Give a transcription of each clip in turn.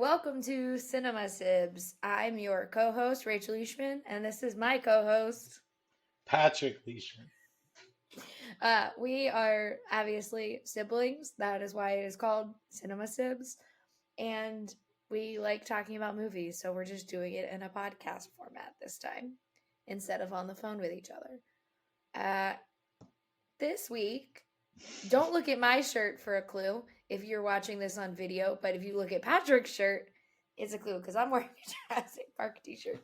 Welcome to Cinema Sibs. I'm your co-host, Rachel Leishman, and this is my co-host. Patrick Leishman. We are obviously siblings. That is why it is called Cinema Sibs. And we like talking about movies, so we're just doing it in a podcast format this time instead of on the phone with each other. Uh, this week, don't look at my shirt for a clue if you're watching this on video, but if you look at Patrick's shirt, it's a clue because I'm wearing a Jurassic Park t-shirt.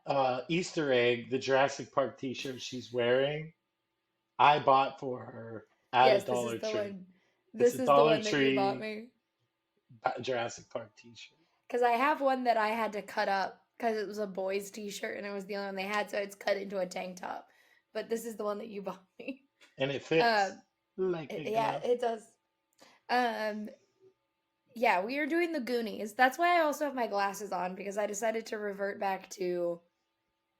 Uh, Easter egg, the Jurassic Park t-shirt she's wearing, I bought for her at a yes, this Dollar is the Tree. one. It's This a is the Dollar one that you bought Tree me Jurassic Park t-shirt. because I have one that I had to cut up because it was a boys' t-shirt and it was the only one they had, so it's cut into a tank top. But this is the one that you bought me. And it Um, fits like a yeah, glove. it does. Um, yeah, we are doing the Goonies. That's why I also have my glasses on because I decided to revert back to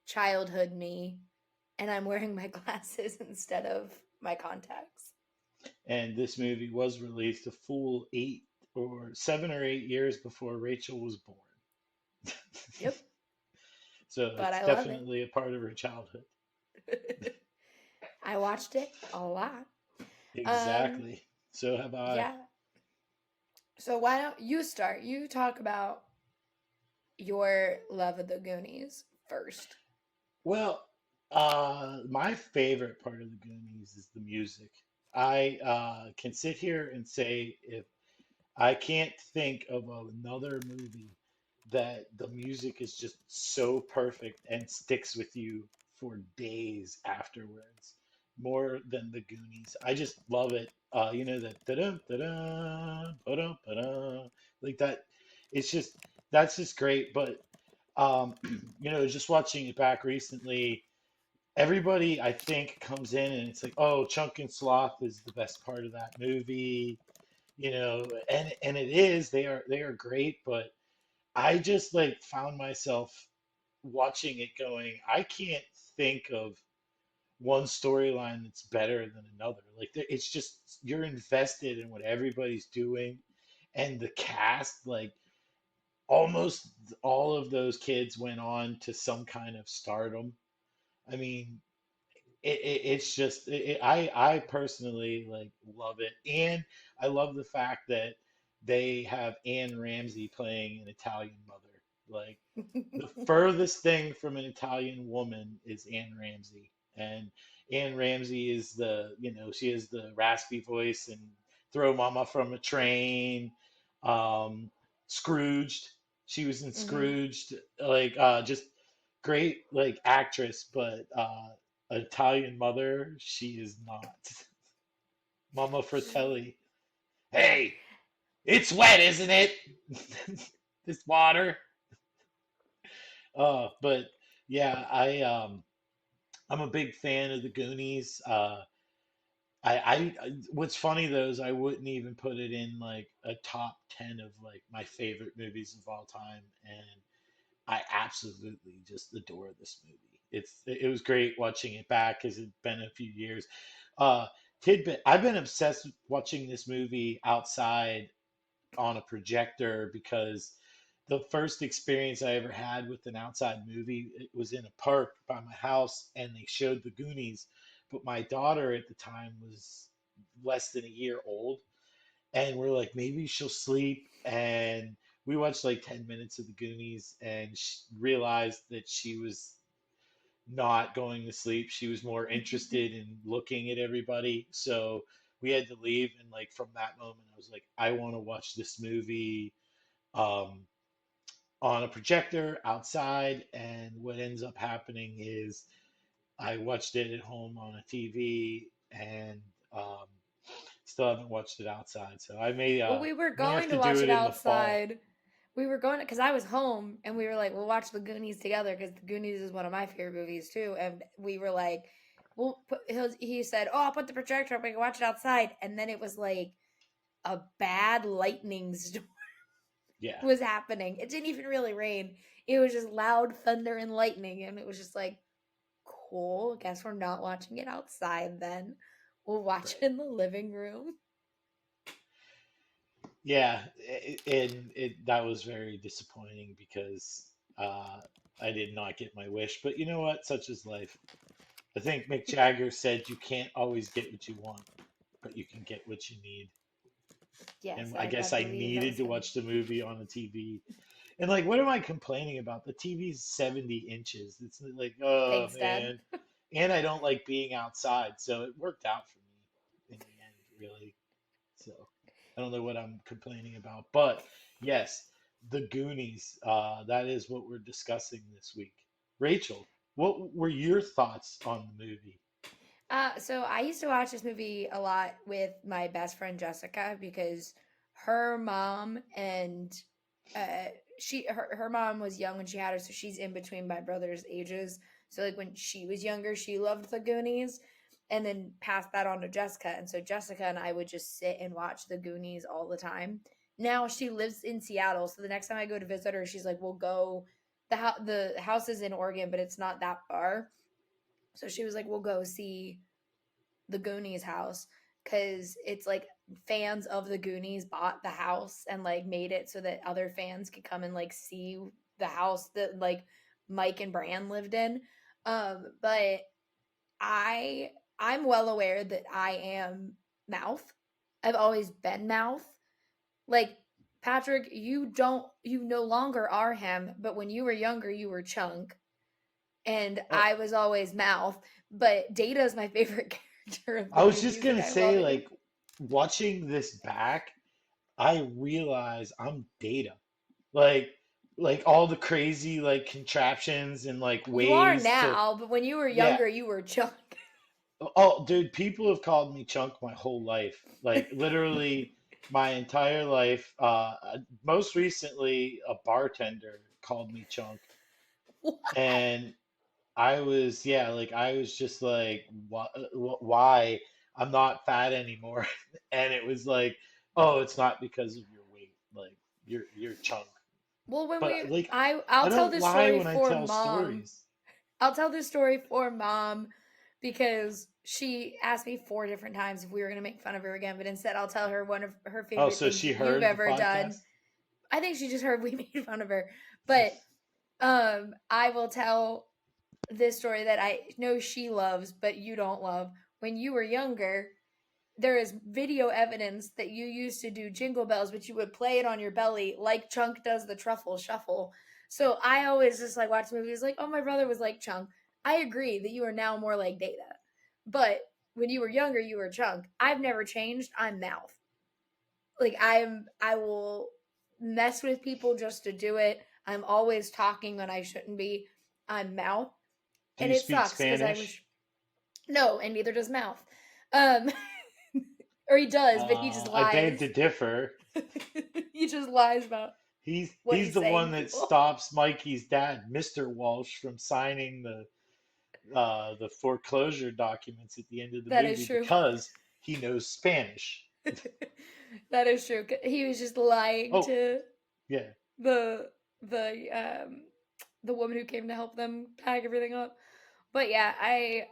childhood me, and I'm wearing my glasses instead of my contacts. And this movie was released a full 7 or 8 years before Rachel was born. Yep, So but it's I love it. definitely a part of her childhood. I watched it a lot. Um, Exactly. So have I. yeah. So why don't you start? You talk about your love of the Goonies first. Well, my favorite part of the Goonies is the music. I can sit here and say if I can't think of another movie that the music is just so perfect and sticks with you for days afterwards, more than the Goonies. I just love it. That da-dum, da-dum, ba-dum, ba-dum, like that. It's just that's just great. But um, just watching it back recently, everybody I think comes in and it's like, oh, Chunk and Sloth is the best part of that movie, and it is. They are great, but I just like found myself watching it going, I can't think of one storyline that's better than another. Like it's just you're invested in what everybody's doing, and the cast, like almost all of those kids went on to some kind of stardom. I mean, it's just I personally like love it, and I love the fact that they have Anne Ramsey playing an Italian mother. Like the furthest thing from an Italian woman is Anne Ramsey, and Anne Ramsey is she has the raspy voice and Throw Mama from a Train, um, Scrooged. She was in Mm-hmm. Scrooged, like just great like actress, but Italian mother, she is not. Mama Fratelli. Hey, it's wet, isn't it? This water. But yeah, I'm a big fan of the Goonies. What's funny though is I wouldn't even put it in like a top 10 of like my favorite movies of all time, and I absolutely just adore this movie. It was great watching it back because it's been a few years. Uh, Tidbit: I've been obsessed with watching this movie outside on a projector because the first experience I ever had with an outside movie, it was in a park by my house and they showed the Goonies, but my daughter at the time was less than a year old, and we're like, maybe she'll sleep. And we watched like 10 minutes of the Goonies and realized that she was not going to sleep. She was more interested in looking at everybody. So we had to leave. And like from that moment, I was like, I want to watch this movie um, on a projector outside. And what ends up happening is I watched it at home on a TV, and um, still haven't watched it outside. So Well, we were may have going to to do watch it it in the fall. outside. We were going because I was home, and we were like, "We'll watch the Goonies together," because the Goonies is one of my favorite movies too. And we were like, "We'll put." He said, "Oh, I'll put the projector up. We can watch it outside." And then it was like a bad lightning storm Yeah, was happening. It didn't even really rain. It was just loud thunder and lightning, and it was just like, cool. Guess we're not watching it outside then. We'll watch it right. in the living room. Yeah, and that was very disappointing because uh, I did not get my wish. But you know what? Such is life. I think Mick Jagger said you can't always get what you want, but you can get what you need. Yes, And I I guess I believe that needed was to him. watch the movie on the TV. And like, what am I complaining about? The TV's 70 inches. It's like, oh Thanks, Dad. man. And I don't like being outside, so it worked out for me in the end, really. So I don't know what I'm complaining about. But yes, the Goonies, that is what we're discussing this week. Rachel, what were your thoughts on the movie? So I used to watch this movie a lot with my best friend Jessica because her mom and uh her mom was young when she had her, so she's in between my brother's ages. So like when she was younger, she loved the Goonies and then passed that on to Jessica. And so Jessica and I would just sit and watch the Goonies all the time. Now she lives in Seattle, so the next time I go to visit her, she's like, "We'll go." The house is in Oregon, but it's not that far. So she was like, "We'll go see the Goonies house," because it's like fans of the Goonies bought the house and like made it so that other fans could come and like see the house that like Mike and Bran lived in. But I I'm well aware that I am Mouth. I've always been Mouth. Like Patrick, you no longer are him, but when you were younger, you were Chunk, and Oh, I was always Mouth. But Data is my favorite character of I the was just movies. Like gonna I love say, him. like, watching this back, I realize I'm Data. Like, like all the crazy like contraptions and like You are ways to, now, but when you were yeah. younger, you were Chunk. Oh, dude, people have called me Chunk my whole life. Like literally my entire life. Most recently, a bartender called me Chunk, and I was, yeah, like I was just like, why? I'm not fat anymore, and it was like, oh, it's not because of your weight. Like you're Chunk. Well, when we But like, I'll I tell don't this lie story when I for tell mom. stories. I'll tell this story for mom because she asked me four different times if we were going to make fun of her again, but instead I'll tell her one of her Oh, favorite so things she that you've heard the ever done. podcast? I think she just heard we made fun of her. But I will tell this story that I know she loves, but you don't love. When you were younger, there is video evidence that you used to do jingle bells, but you would play it on your belly like Chunk does the truffle shuffle. So I always just like watch movies like, oh, my brother was like Chunk. I agree that you are now more like Data. But when you were younger, you were Chunk. I've never changed. I'm Mouth. Like I will mess with people just to do it. I'm always talking when I shouldn't be. I'm Mouth. Do And you it speak sucks because I wish Spanish? no, and neither does Mouth. Um or he does, but he just I beg lies. to differ. He just lies about what He's he's the saying one to that people. stops Mikey's dad, Mr. Walsh, from signing the foreclosure documents at the end of the That is movie true. because he knows Spanish. That is true. He was just lying Oh, to yeah. the the um the woman who came to help them pack everything up. But yeah, I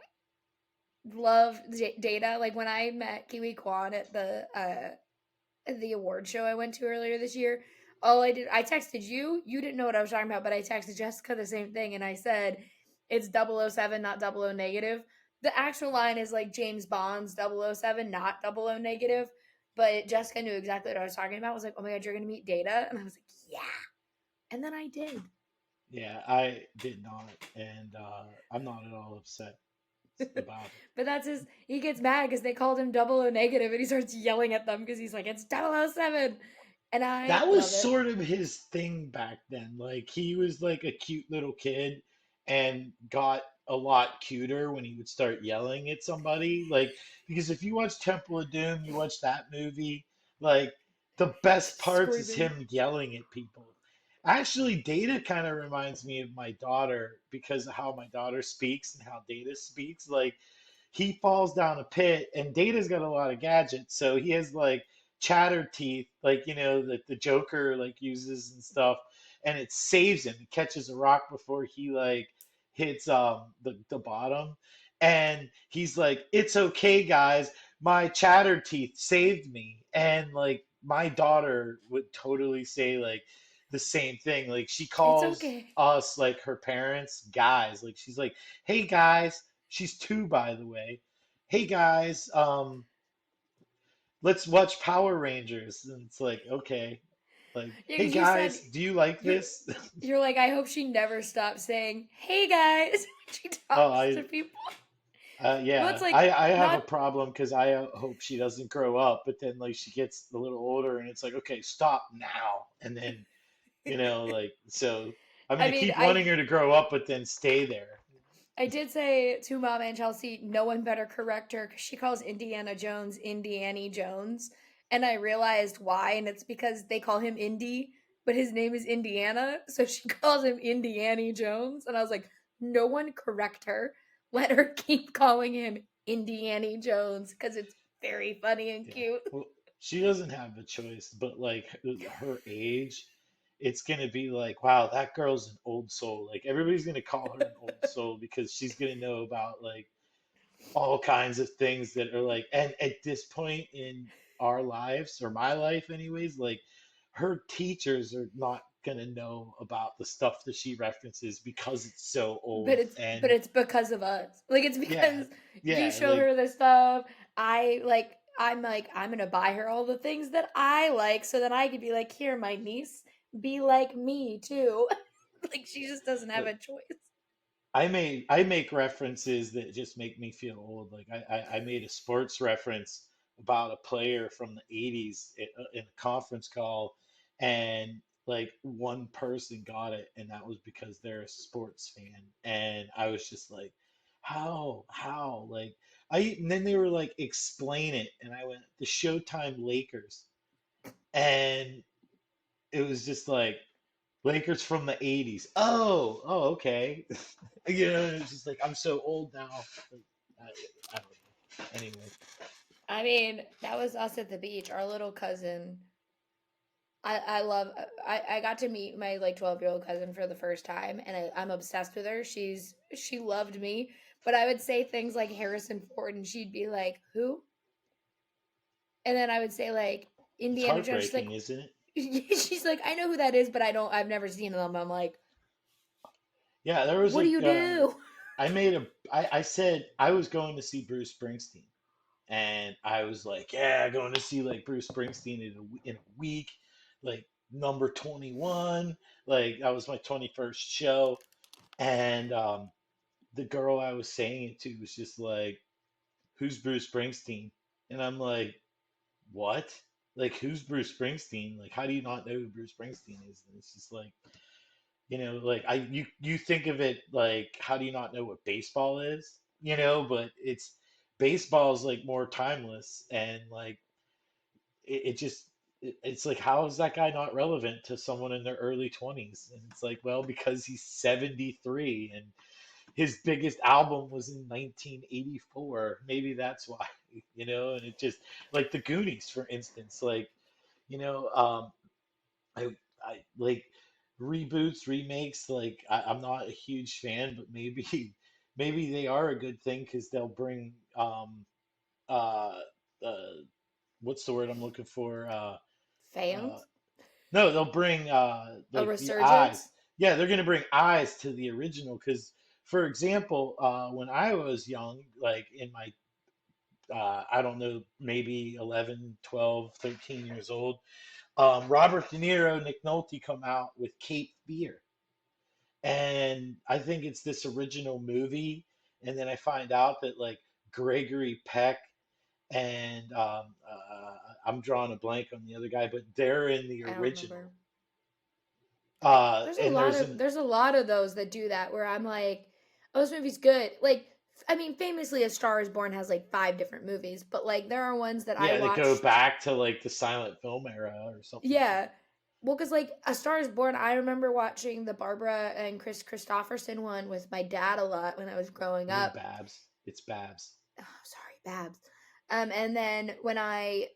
love Data. Like when I met Kiwi Kwan at the award show I went to earlier this year, all I did, I texted you. You didn't know what I was talking about, but I texted Jessica the same thing, and I said it's 007, not 00 negative. The actual line is like James Bond's 007, not 00 negative. But Jessica knew exactly what I was talking about. I was like, oh my god, you're gonna meet Data, and I was like, yeah. And then I did. Yeah, I did not, and I'm not at all upset about it. But that's his. He gets mad because they called him 00 negative, and he starts yelling at them because he's like, it's 007, and I That was love it. sort of his thing back then. Like he was like a cute little kid and got a lot cuter when he would start yelling at somebody. Like because if you watch Temple of Doom, you watch that movie, like the best parts is Screaming. him yelling at people. Actually, Data kind of reminds me of my daughter because of how my daughter speaks and how Data speaks. Like he falls down a pit and Data's got a lot of gadgets, so he has like chatter teeth, like that the Joker like uses and stuff, and it saves him. It catches a rock before he like hits the bottom, and he's like, "It's okay, guys. My chatter teeth saved me." And like my daughter would totally say like the same thing. Like she It's calls okay. us like her parents guys. Like she's like, "Hey guys," she's two by the way. "Hey guys, let's watch Power Rangers." And it's like, okay. Like, Yeah, "Hey because you said guys, do you like you're this?" you're like, I hope she never stops saying, "Hey guys," when she Oh, talks to people. Well, it's yeah, like I have a not. problem because I hope she doesn't grow up, but then like she gets a little older and it's like, okay, stop now. And then, like, so I'm I gonna mean, keep wanting her to grow up, but then stay there. I did say to Mama and Chelsea, no one better correct her because she calls Indiana Jones Indiana Jones, and I realized why, and it's because they call him Indy, but his name is Indiana, so she calls him Indiana Jones, and I was like, no one correct her. Let her keep calling him Indiana Jones because it's very funny and Yeah. cute. Well, she doesn't have a choice, but like her age, it's gonna be like, wow, that girl's an old soul. Like everybody's gonna call her an old soul because she's gonna know about like all kinds of things that are like, and at this point in our lives, or my life anyways, like her teachers are not gonna know about the stuff that she references because it's so but old. it's but And it's because of us. Like it's yeah, because you yeah, show like her this stuff. I'm gonna buy her all the things that I like so that I could be like, here, my niece, be like me too. Like she just doesn't have like a choice. I make references that just make me feel old. Like I made a sports reference about a player from the 80s in a conference call, and like one person got it, and that was because they're a sports fan. And I was just like, how? Like and then they were like, explain it, and I went, the Showtime Lakers, and it was just like Lakers from the 80s. Oh, okay. It's just like I'm so old now. Like, I, I don't know. Anyway, I mean, that was us at the beach. Our little cousin. I love. I got to meet my like 12-year-old cousin for the first time, and I'm obsessed with her. She loved me, but I would say things like Harrison Ford, and she'd be like, "Who?" And then I would say like it's Indiana Jones. She's like, heartbreaking, isn't it? she's like, I know who that is, but I don't. I've never seen them. I'm like, Yeah, there was what do a. you do? I said I was going to see Bruce Springsteen, and I was like, yeah, going to see like Bruce Springsteen in a week, like number 21. Like that was my 21st show, and the girl I was saying it to was just like, who's Bruce Springsteen? And I'm like, what? Like, who's Bruce Springsteen? Like, how do you not know who Bruce Springsteen is? And it's just like, like you think of it like, how do you not know what baseball is? But baseball is like more timeless, and like it just it's like, how is that guy not relevant to someone in their early 20s? And it's like, well, because he's 73 and his biggest album was in 1984. Maybe that's why, and it just like the Goonies, for instance, like, you know, um, I like reboots, remakes. Like, I'm not a huge fan, but maybe, maybe they are a good thing because they'll bring, uh, uh, what's the word I'm looking for? Uh, Fans? no, they'll bring A like the eyes. resurgence? Yeah, they're gonna bring eyes to the original because, for example, when I was young, like in my I don't know, maybe 11, 12, 13 years old, Robert De Niro, Nick Nolte come out with Cape Fear, and I think it's this original movie, and then I find out that like Gregory Peck and I'm drawing a blank on the other guy, but they're in the I don't remember. original. There's a And lot of those that do that where I'm like, oh, this movie's good. Like, I mean, famously, A Star Is Born has like 5 different movies, but like there are ones that I yeah, they go watched. back to like the silent film era or something like Yeah, well, because like A Star Is Born, I remember watching the Barbara and Chris Christopherson one with my dad a lot when I was growing that. You mean up. Babs? It's Babs. Oh, sorry, Babs. And then when I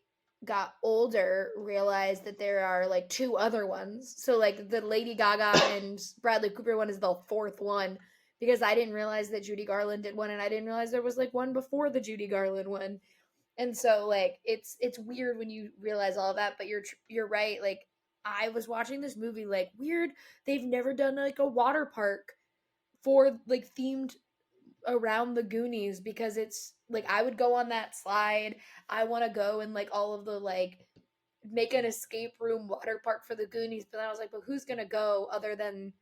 got older, realized that there are like 2 other ones. So like the Lady Gaga and Bradley Cooper one is the 4th one because I didn't realize that Judy Garland did one, and I didn't realize there was like one before the Judy Garland one. And so like it's weird when you realize all of that, but you're right. Like I was watching this movie, like weird. They've never done like a water park for like themed around the Goonies, because it's like I would go on that slide. I want to go and like all of the like make an escape room water park for the Goonies, but then I was like, but who's gonna go other than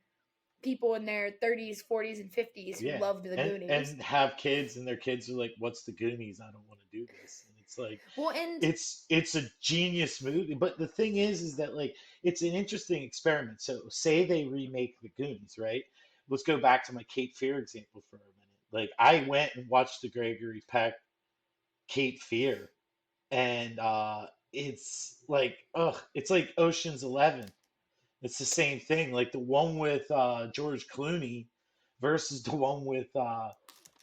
people in their 30s, 40s, and 50s who Yeah, loved the Goonies? and have kids, and their kids are like, "What's the Goonies? I don't want to do this." And it's like, Well, and it's a genius movie. But the thing is that like it's an interesting experiment. So say they remake the Goonies, right? Let's go back to my Cape Fear example for a minute. Like I went and watched the Gregory Peck Cape Fear, and it's like, ugh, it's like Ocean's 11. It's the same thing, like the one with George Clooney versus the one with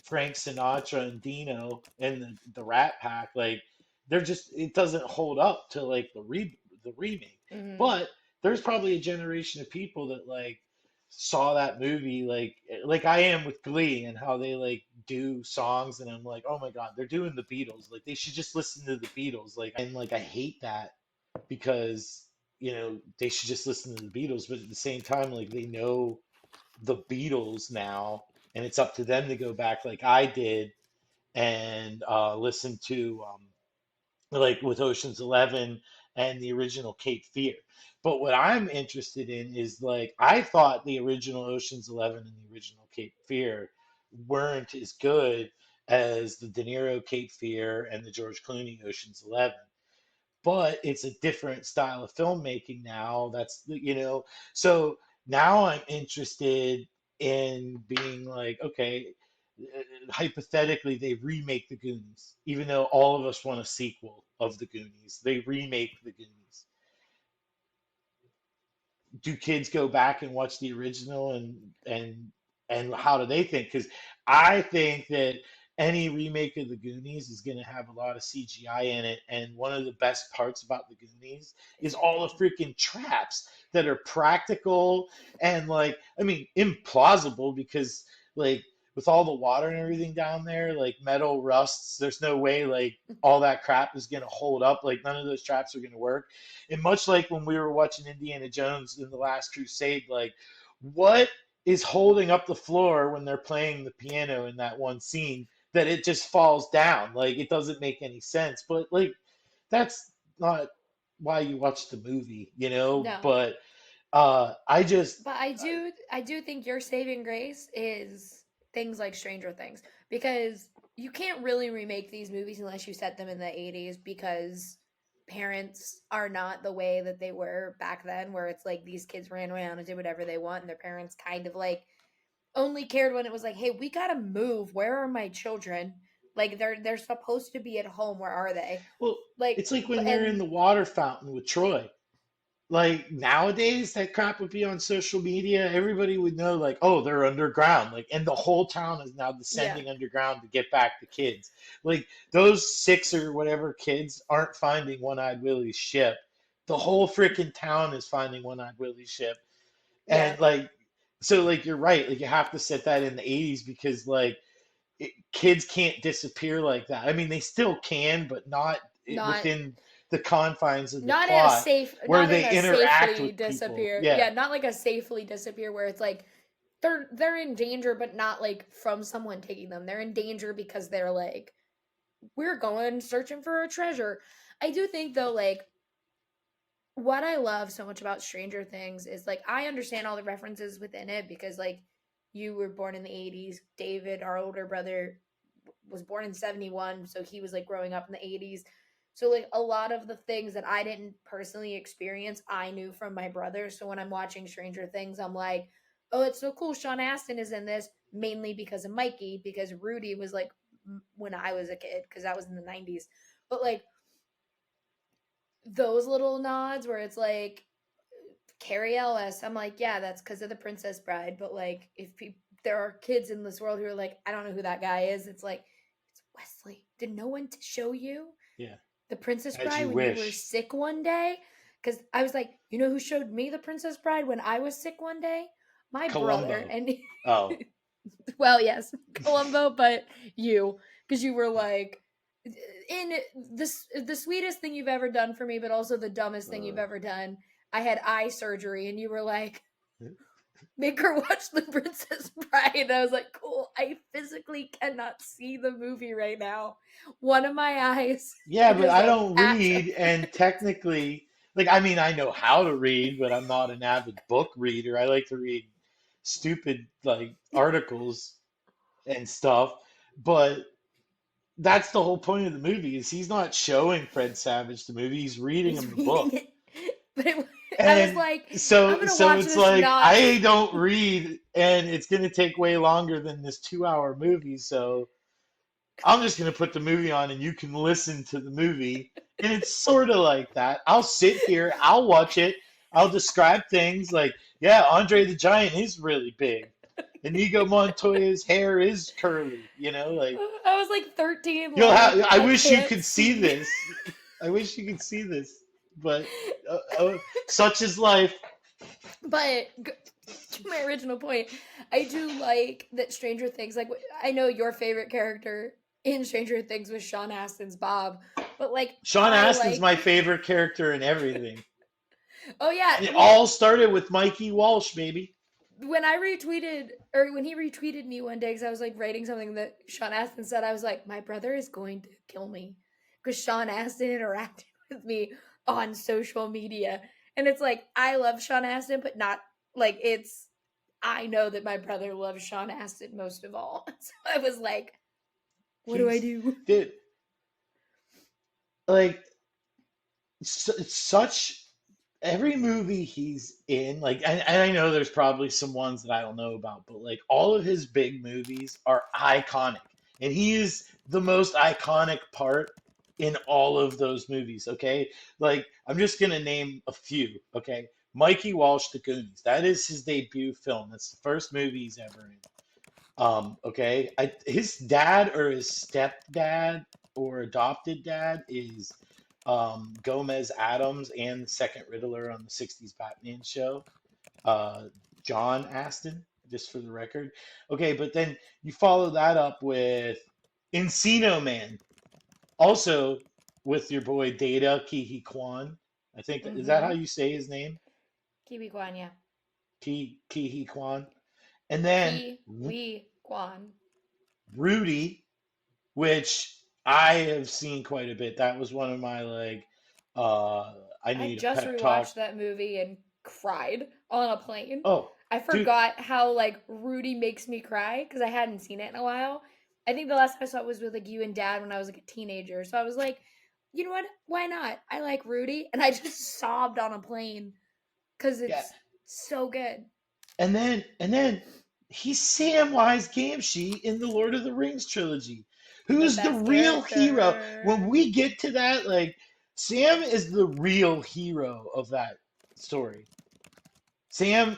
Frank Sinatra and Dino and the Rat Pack. Like they're just, it doesn't hold up to like the remake. mhm, But there's probably a generation of people that like saw that movie like I am with Glee and how they like do songs, and I'm like, oh my God, they're doing the Beatles. Like they should just listen to the Beatles. Like I hate that because they should just listen to the Beatles, but at the same time, like they know the Beatles now, and it's up to them to go back like I did and listen to like with Ocean's 11 and the original Cape Fear. But what I'm interested in is like I thought the original Ocean's 11 and the original Cape Fear weren't as good as the De Niro Cape Fear and the George Clooney Ocean's 11, but it's a different style of filmmaking now. So now I'm interested in being like, okay, hypothetically, they remake the Goonies, even though all of us want a sequel of the Goonies. They remake the Goonies. Do kids go back and watch the original, and how do they think? Because I think that any remake of the Goonies is going to have a lot of CGI in it, and one of the best parts about the Goonies is is the all the name. freaking traps that are practical and like, I mean, implausible because like with all the water and everything down there, like metal rusts. There's no way like all that crap is going to hold up. Like none of those traps are going to work. And much like when we were watching Indiana Jones in the Last Crusade, like what is holding up the floor when they're playing the piano in that one scene that it just falls down? Like it doesn't make any sense. But like that's not why you watch the movie. No, But I just but I do think your saving grace is things like Stranger Things, because you can't really remake these movies unless you set them in the 80s, because parents are not the way that they were back then, where it's like these kids ran around and did whatever they want, and their parents kind of like only cared when it was like, hey, we gotta move, where are my children? Like they're supposed to be at home, where are they? well, Like, it's like when they're in and the water fountain with Troy. Like nowadays, that crap would be on social media. Everybody would know, like, oh, they're underground. Like, and the whole town is now yeah, descending underground to get back the kids. Like, those six or whatever kids aren't finding One Eyed Willie's ship. The whole freaking town is finding One Eyed Willie's ship. yeah, And, like, so, like, you're right. Like, you have to set that in the 80s because, like, kids can't disappear like that. I mean, they still can, but not not within the confines of the not in a plot safe, where not in they a interact safely with people. disappear, Yeah. yeah, not like a safely disappear where it's like they're in danger, but not like from someone taking them. They're in danger because they're like, we're going searching for a treasure. I do think though, like, what I love so much about Stranger Things is like I understand all the references within it, because like you were born in the 80s. David, our older brother, was born in 71, so he was like growing up in the 80s. So like a lot of the things that I didn't personally experience, I knew from my brother. So when I'm watching Stranger Things, I'm like, "Oh, it's so cool Sean Astin is in this," mainly because of Mikey, because Rudy was like when I was a kid, because that was in the 90s. But like those little nods where it's like Carrie Ellis, I'm like, yeah, that's because of the Princess Bride. But like, if there are kids in this world who are like, I don't know who that guy is, it's like, it's Wesley. Did no one show you Yeah. the Princess As Bride you when you were wish. sick one day? Because I was like, you know who showed me the Princess Bride when I was sick one day? My brother. Columbo. And Oh, well, yes, Columbo, but you, because you were like, in the sweetest thing you've ever done for me, but also the dumbest thing you've Uh, ever done. I had eye surgery, and you were like, make her watch The Princess Bride. And I was like, cool. I physically cannot see the movie right now. One of my eyes yeah, but has I a don't patch of read, and technically, like, I mean, I know how to read, but I'm not an avid book reader. I like to read stupid like articles and stuff, but that's the whole point of the movie is he's not showing Fred Savage the movie, he's reading he's him the book. reading it. But I was And like, I'm so gonna so watch it's this like not. I don't read and it's going to take way longer than this 2 hour movie, so I'm just going to put the movie on and you can listen to the movie. And it's sort of like that. I'll sit here, I'll watch it, I'll describe things like, yeah, Andre the Giant is really big. Inigo Montoya's hair is curly, like I was like 13, you'll like, have. I I wish you can't could see see. this. I wish you could see this, but such is life. But to my original point, I do like that Stranger Things, like, I know your favorite character in Stranger Things was Sean Astin's Bob, but like, Sean I Astin's like. my favorite character in everything, Oh, yeah. and it Well, all started with Mikey Walsh, baby. when I retweeted, or when he retweeted me one day, because I was like writing something that Sean Astin said, I was like, my brother is going to kill me because Sean Astin interacted with me on social media. And it's like, I love Sean Astin, but not like it's, I know that my brother loves Sean Astin most of all. So I was like, what do I He's do? dude, like such every movie he's in, like, and I know there's probably some ones that I don't know about, but like all of his big movies are iconic, and he is the most iconic part in all of those movies. Okay, like I'm just gonna name a few. Okay, Mikey Walsh, The Goonies. That is his debut film. That's the first movie he's ever in. Okay, his dad or his stepdad or adopted dad is Gomez Adams and the second Riddler on the '60s Batman show, uh, John Aston, just for the record. Okay, but then you follow that up with Encino Man, also with your boy Data Kihi Kwan. I think is that how Mm-hmm. you say his name? Kiwi Kwan, yeah. Kihi Kwan. And then Kiwi Kwan. Rudy, which I have seen quite a bit. That was one of my like uh I I need a just pep talk. rewatched that movie and cried on a plane. Oh, I dude, forgot how like Rudy makes me cry because I hadn't seen it in a while. I think the last time I saw it was with like you and Dad when I was like a teenager. So I was like, you know what? Why not? I like Rudy, and I just sobbed on a plane because yeah. it's so good. And then he's Samwise Gamgee in the Lord of the Rings trilogy. The Who's the best real hero? When character. we get to that, like Sam is the real hero of that story. Sam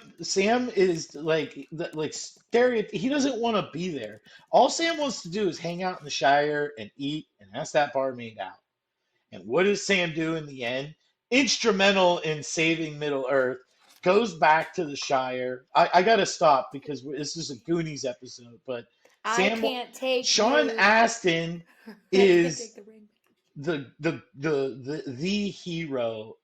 is like like he doesn't want to be there. All Sam wants to do is hang out in the Shire and eat and ask that barmaid out. And what does Sam do in the end? Instrumental in saving Middle Earth, goes back to the Shire. I gotta stop because this is a Goonies episode, but I Sam can't take Sean you. Astin I can't take is the ring. the hero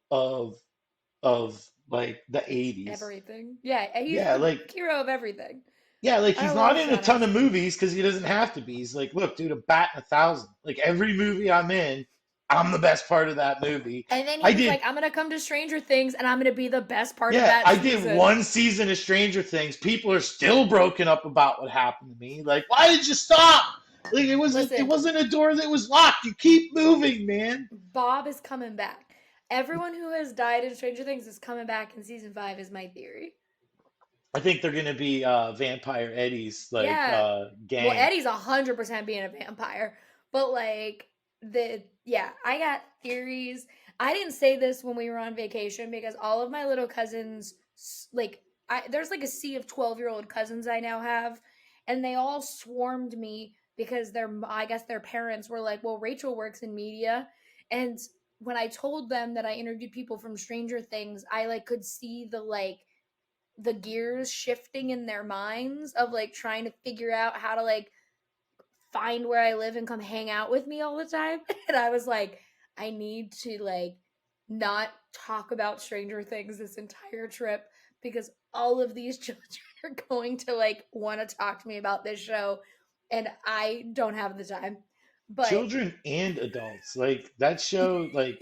of like the 80s. Everything. Yeah, he's Yeah, the like hero of everything. he's I not love in a Sean ton of Astin. movies because he doesn't have to be. He's like, look, dude, a bat in a thousand. Like every movie I'm in, I'm the best part of that movie. And then he I was did, like, I'm gonna come to Stranger Things and I'm gonna be the best part of yeah, that I did season. one season of Stranger Things. People are still broken up about what happened to me. Like, why did you stop? Like it Listen, wasn't a door that was locked. You keep moving, man. Bob is coming back. Everyone who has died in Stranger Things is coming back in season 5, is my theory. I think they're gonna be Vampire Eddie's like Yeah. Well, gang. Eddie's 100% being a vampire. But like yeah, I got theories. I didn't say this when we were on vacation because all of my little cousins, like, there's like a sea of 12-year-old cousins I now have, and they all swarmed me because I guess their parents were like, "Well, Rachel works in media." And when I told them that I interviewed people from Stranger Things, I like could see the gears shifting in their minds of like trying to figure out how to like find where I live and come hang out with me all the time. And I was like, I need to like not talk about Stranger Things this entire trip because all of these children are going to like want to talk to me about this show and I don't have the time. But Children and adults. Like that show, like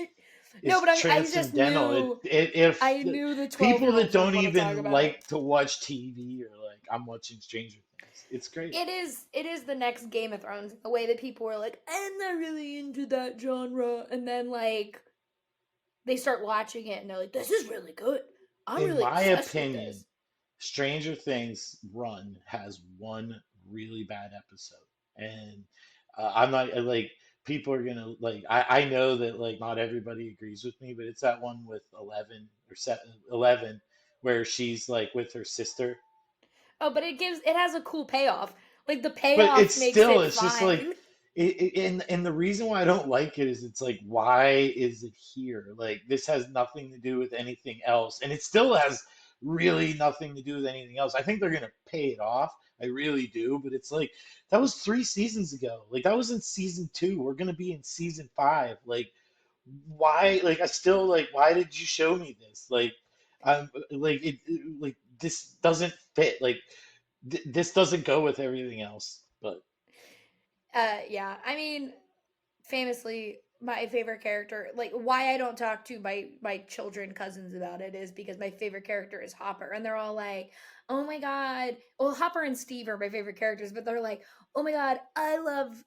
no, is but I just transcendental. knew If I knew the 12 people year that olds would don't want to talk even about it. like to watch TV are like, I'm watching Stranger Things. It's great. It is the next Game of Thrones. The way that people were like, I'm not really into that genre, and then like they start watching it and they're like, this is really good. I'm In really my obsessed with opinion, this. Stranger Things run has one really bad episode, and I'm not like people are gonna like. I know that like not everybody agrees with me, but it's that one with 11 where she's like with her sister. Oh, but it has a cool payoff. Like the But payoff it's makes still, it it's just like fine. and the reason why I don't like it is it's like, why is it here? Like this has nothing to do with anything else, and it still has really nothing to do with anything else. I think they're gonna pay it off. I really do, but it's like that was 3 seasons ago. Like that was in season two. We're gonna be in season five. Like why? Like I still like. Why did you show me this? Like like this doesn't fit. Like this doesn't go with everything else. But Yeah. I mean, famously, my favorite character, like why I don't talk to my children cousins about it is because my favorite character is Hopper, and they're all like, "Oh my god!" Well, Hopper and Steve are my favorite characters, but they're like, "Oh my god, I love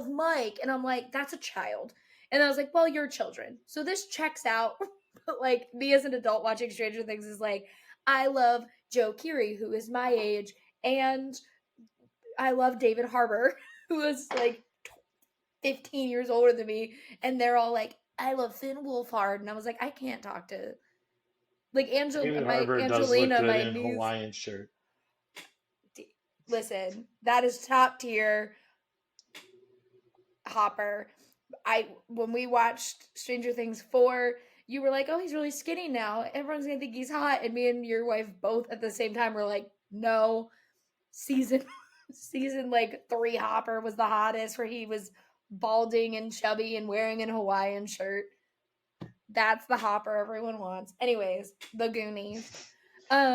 Mike," and I'm like, "That's a child." And I was like, "Well, you're children, so this checks out." But like me as an adult watching Stranger Things is like, I love Joe Keery, who is my age, and I love David Harbour, who is like 15 years older than me, and they're all like, I love Finn Wolfhard, and I was like, I can't talk to like David My Harbour does look Angelina, good my in a niece. Hawaiian shirt. Listen, that is top tier Hopper. I When we watched Stranger Things 4, you were like, "Oh, he's really skinny now. Everyone's gonna think he's hot." And me and your wife both at the same time were like, "No, season season like 3 Hopper was the hottest, where he was balding and chubby and wearing an Hawaiian shirt. That's the Hopper everyone wants." Anyways, the Goonies.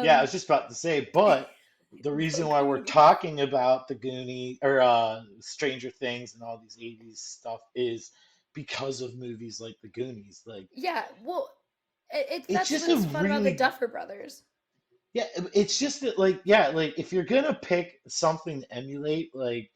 Yeah, I Um, was just about to say, but the the reason why we're Goonies. talking about the Goonie or Stranger Things and all these 80s stuff is because of movies like the Goonies. Like Yeah, well, it's that's just a what's fun about the really Duffer Brothers. yeah, it's just that like yeah, like if you're gonna pick something to emulate, like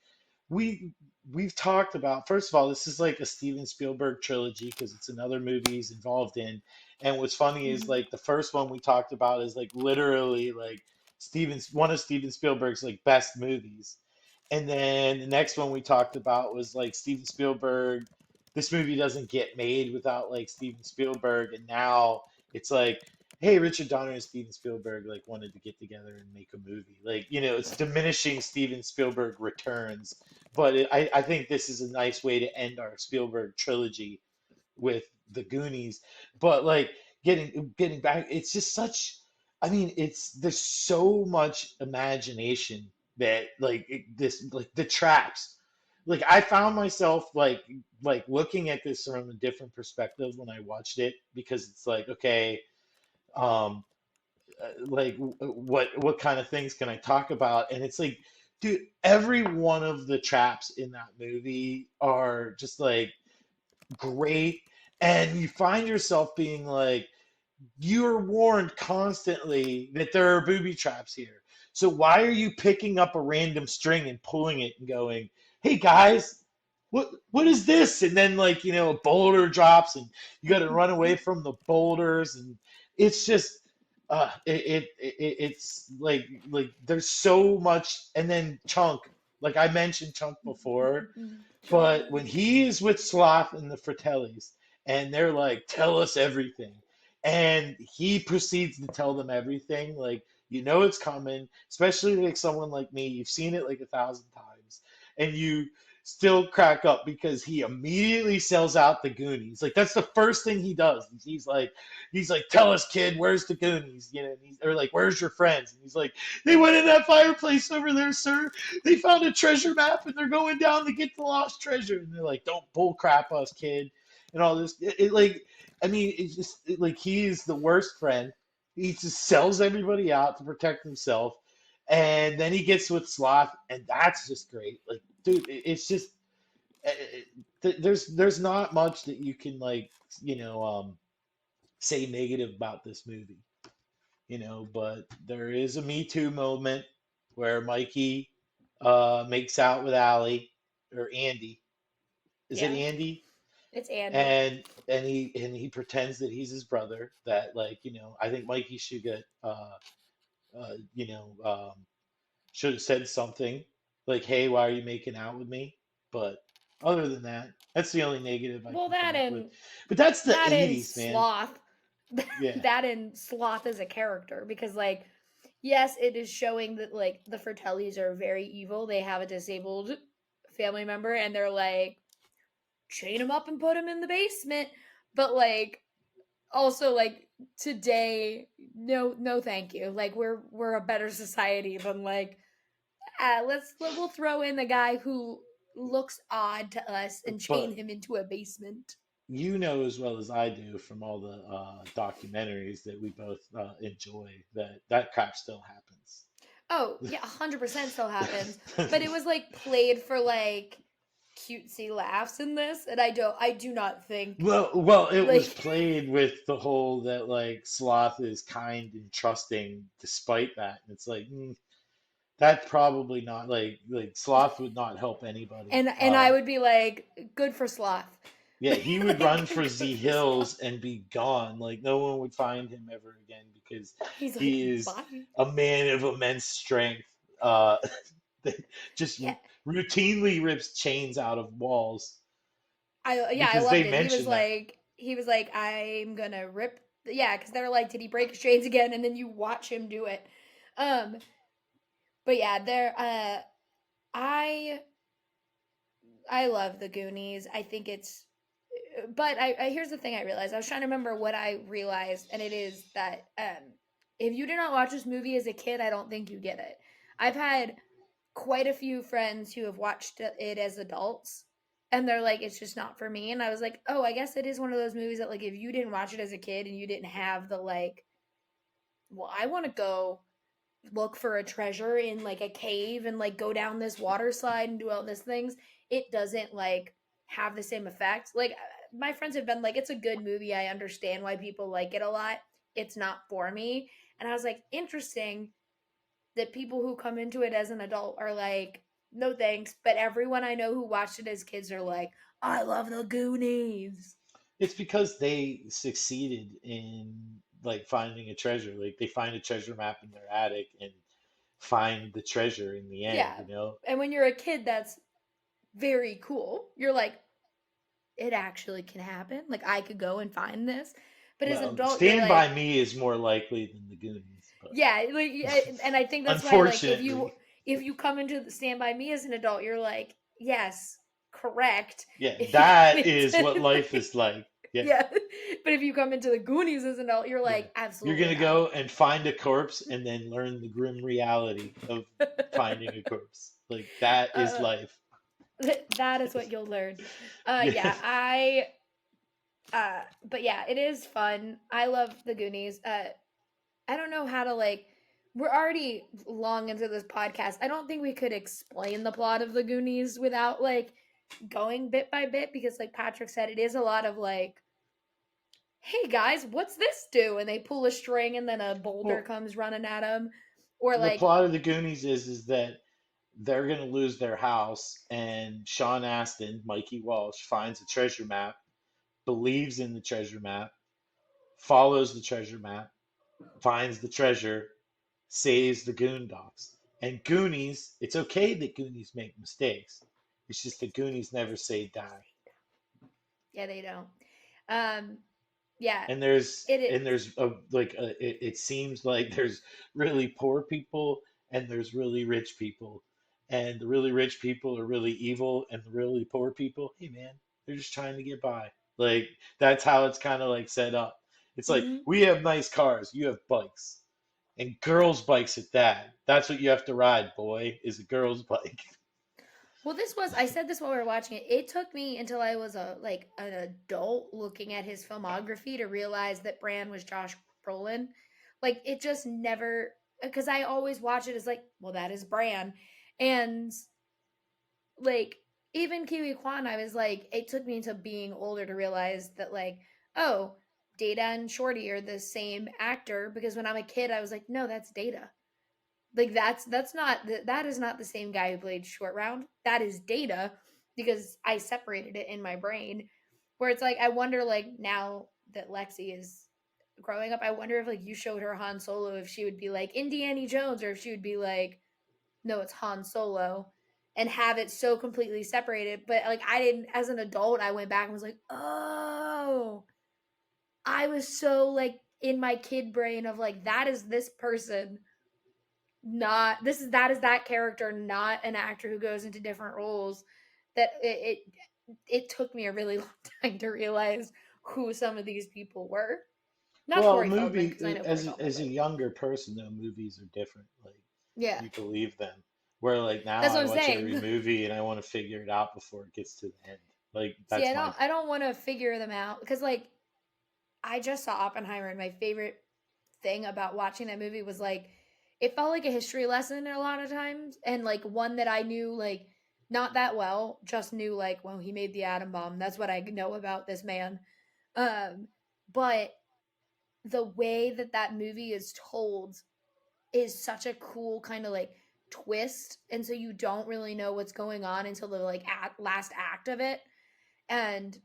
we we've talked about first of all, this is like a Steven Spielberg trilogy because it's another movie he's involved in. And what's funny is Mhm. like the first one we talked about is like literally like Steven's one of Steven Spielberg's like best movies. And then the next one we talked about was like Steven Spielberg. This movie doesn't get made without like Steven Spielberg, and now it's like, hey, Richard Donner and Steven Spielberg like wanted to get together and make a movie. Like, it's diminishing Steven Spielberg returns, but I think this is a nice way to end our Spielberg trilogy with the Goonies. But like getting back, it's just such. I mean, it's there's so much imagination that like this like the traps. Like I found myself like looking at this from a different perspective when I watched it because it's like okay, um, like what kind of things can I talk about? And it's like, dude, every one of the traps in that movie are just like great, and you find yourself being like, you're warned constantly that there are booby traps here. So why are you picking up a random string and pulling it and going, "Hey guys, what is this?" And then like, a boulder drops and you got to run away from the boulders and it's just it's like there's so much. And then Chunk, like I mentioned Chunk before, but when Chunk. he is with Sloth and the Fratellis, and they're like, "Tell us everything," and he proceeds to tell them everything, like it's coming. Especially like someone like me, you've seen it like 1,000 times, and you still crack up because he immediately sells out the Goonies. Like that's the first thing he does. He's like, tell us, kid, where's the Goonies? You know, or like, where's your friends? And he's like, they went in that fireplace over there, sir. They found a treasure map and they're going down to get the lost treasure. And they're like, don't bull crap us, kid, and all this. Like, I mean, it's just like he is the worst friend. He just sells everybody out to protect himself, and then he gets with Sloth, and that's just great. Like, dude, it's just there's not much that you can like say negative about this movie, but there is a Me Too moment where Mikey makes out with Allie or Andy. Is it Yeah, Andy? it's Andy. And he pretends that he's his brother. That like I think Mikey should get uh, you know should have said something like, "Hey, why are you making out with me?" But other than that, that's the only negative I Well, can come that up with. and But that's the that and '80s, man. Sloth. Yeah. That and Sloth as a character, because like, yes, it is showing that like the Fratellis are very evil. They have a disabled family member, and they're like, chain him up and put him in the basement. But like, also like today, no, no, thank you. Like we're a better society than like, we'll throw in the guy who looks odd to us and chain But him into a basement. you know as well as I do from all the documentaries that we both enjoy that that crap still happens. Oh, yeah, 100% still happens. But it was like played for like cutesy laughs in this, and I do not think Well, it was like played with the whole that like Sloth is kind and trusting despite that. And it's like, that's probably not like Sloth would not help anybody. and I would be like, good for Sloth. Yeah, he would run Like for good Z for Sloth. Hills and be gone. Like no one would find him ever again because He's like, he is bye. a man of immense strength. Uh, that just Yeah, routinely rips chains out of walls I because loved they it. mention that. He was like, I'm gonna rip. Yeah, because they're like, did he break his chains again? And then you watch him do it. Um, but yeah, I I love the Goonies. I think it's, but I here's the thing I realized. I was trying to remember what I realized, and it is that if you did not watch this movie as a kid, I don't think you get it. I've had quite a few friends who have watched it as adults, and they're like, it's just not for me. And I was like, oh, I guess it is one of those movies that like if you didn't watch it as a kid and you didn't have the like, well, I want to go look for a treasure in like a cave and like go down this water slide and do all these things, it doesn't like have the same effect. Like my friends have been like, it's a good movie. I understand why people like it a lot. It's not for me. And I was like, interesting that people who come into it as an adult are like, no thanks. But everyone I know who watched it as kids are like, I love the Goonies. It's because they succeeded in like finding a treasure. Like they find a treasure map in their attic and find the treasure in the end, Yeah. you know? And when you're a kid, that's very cool. You're like, it actually can happen. Like I could go and find this. But as an Well, adult, you're Stand By like, Me is more likely than the Goonies, but yeah, like, and I think that's why, like, unfortunately, if you come into the Stand by Me as an adult, you're like, yes, correct. yeah, If you come that is what into, life is like. Yeah, yeah, but if you come into the Goonies as an adult, you're yeah. like, You're absolutely gonna not. go and find a corpse and then learn the grim reality of finding a corpse. Like that is uh, life. that is what you'll learn. Yeah. Yeah, but yeah, it is fun. I love the Goonies. I don't know how to like. We're already long into this podcast. I don't think we could explain the plot of the Goonies without like going bit by bit, because like Patrick said, it is a lot of like, hey guys, what's this do? And they pull a string and then a boulder Well, comes running at them, or the like, plot of the Goonies is that they're gonna lose their house, and Sean Astin, Mikey Walsh, finds a treasure map, believes in the treasure map, follows the treasure map, finds the treasure, saves the Goondocks. And Goonies, it's okay that Goonies make mistakes. It's just that Goonies never say die. yeah, they don't. Um, yeah, And there's it and is. there's a, like it seems like there's really poor people and there's really rich people, and the really rich people are really evil, and the really poor people, hey man, they're just trying to get by. Like that's how it's kind of like set up. It's like Hmm. we have nice cars, you have bikes, and girls' bikes at that. That's what you have to ride, boy, is a girl's bike. Well, this was I said this while we were watching it. It took me until I was a like an adult looking at his filmography to realize that Bran was Josh Brolin. Like it just never because I always watch it as like, well, that is Bran, and like even Kiwi Kwan, I was like, it took me until being older to realize that like, oh, Data and Shorty are the same actor because when I'm a kid, I was like, no, that's Data. Like that's not that is not the same guy who played Short Round. That is Data because I separated it in my brain. Where it's like I wonder like now that Lexi is growing up, I wonder if like you showed her Han Solo if she would be like Indiana Jones or if she would be like no, it's Han Solo and have it so completely separated. But like I didn't as an adult, I went back and was like, "Oh, I was so like in my kid brain of like that is this person, not this is that is that character, not an actor who goes into different roles." That it took me a really long time to realize who some of these people were. Not Well, Corey Feldman because I know Corey Feldman, as a but younger person though, movies are different. Like yeah, you believe them. Where like now that's what I I'm watch every saying. movie and I want to figure it out before it gets to the end. Like See, that's my I thing. don't want to figure them out because like I just saw Oppenheimer, and my favorite thing about watching that movie was like it felt like a history lesson a lot of times, and like one that I knew like not that well, just knew like well he made the atom bomb. That's what I know about this man. Um, but the way that that movie is told is such a cool kind of like twist, and so you don't really know what's going on until the like last act of it. And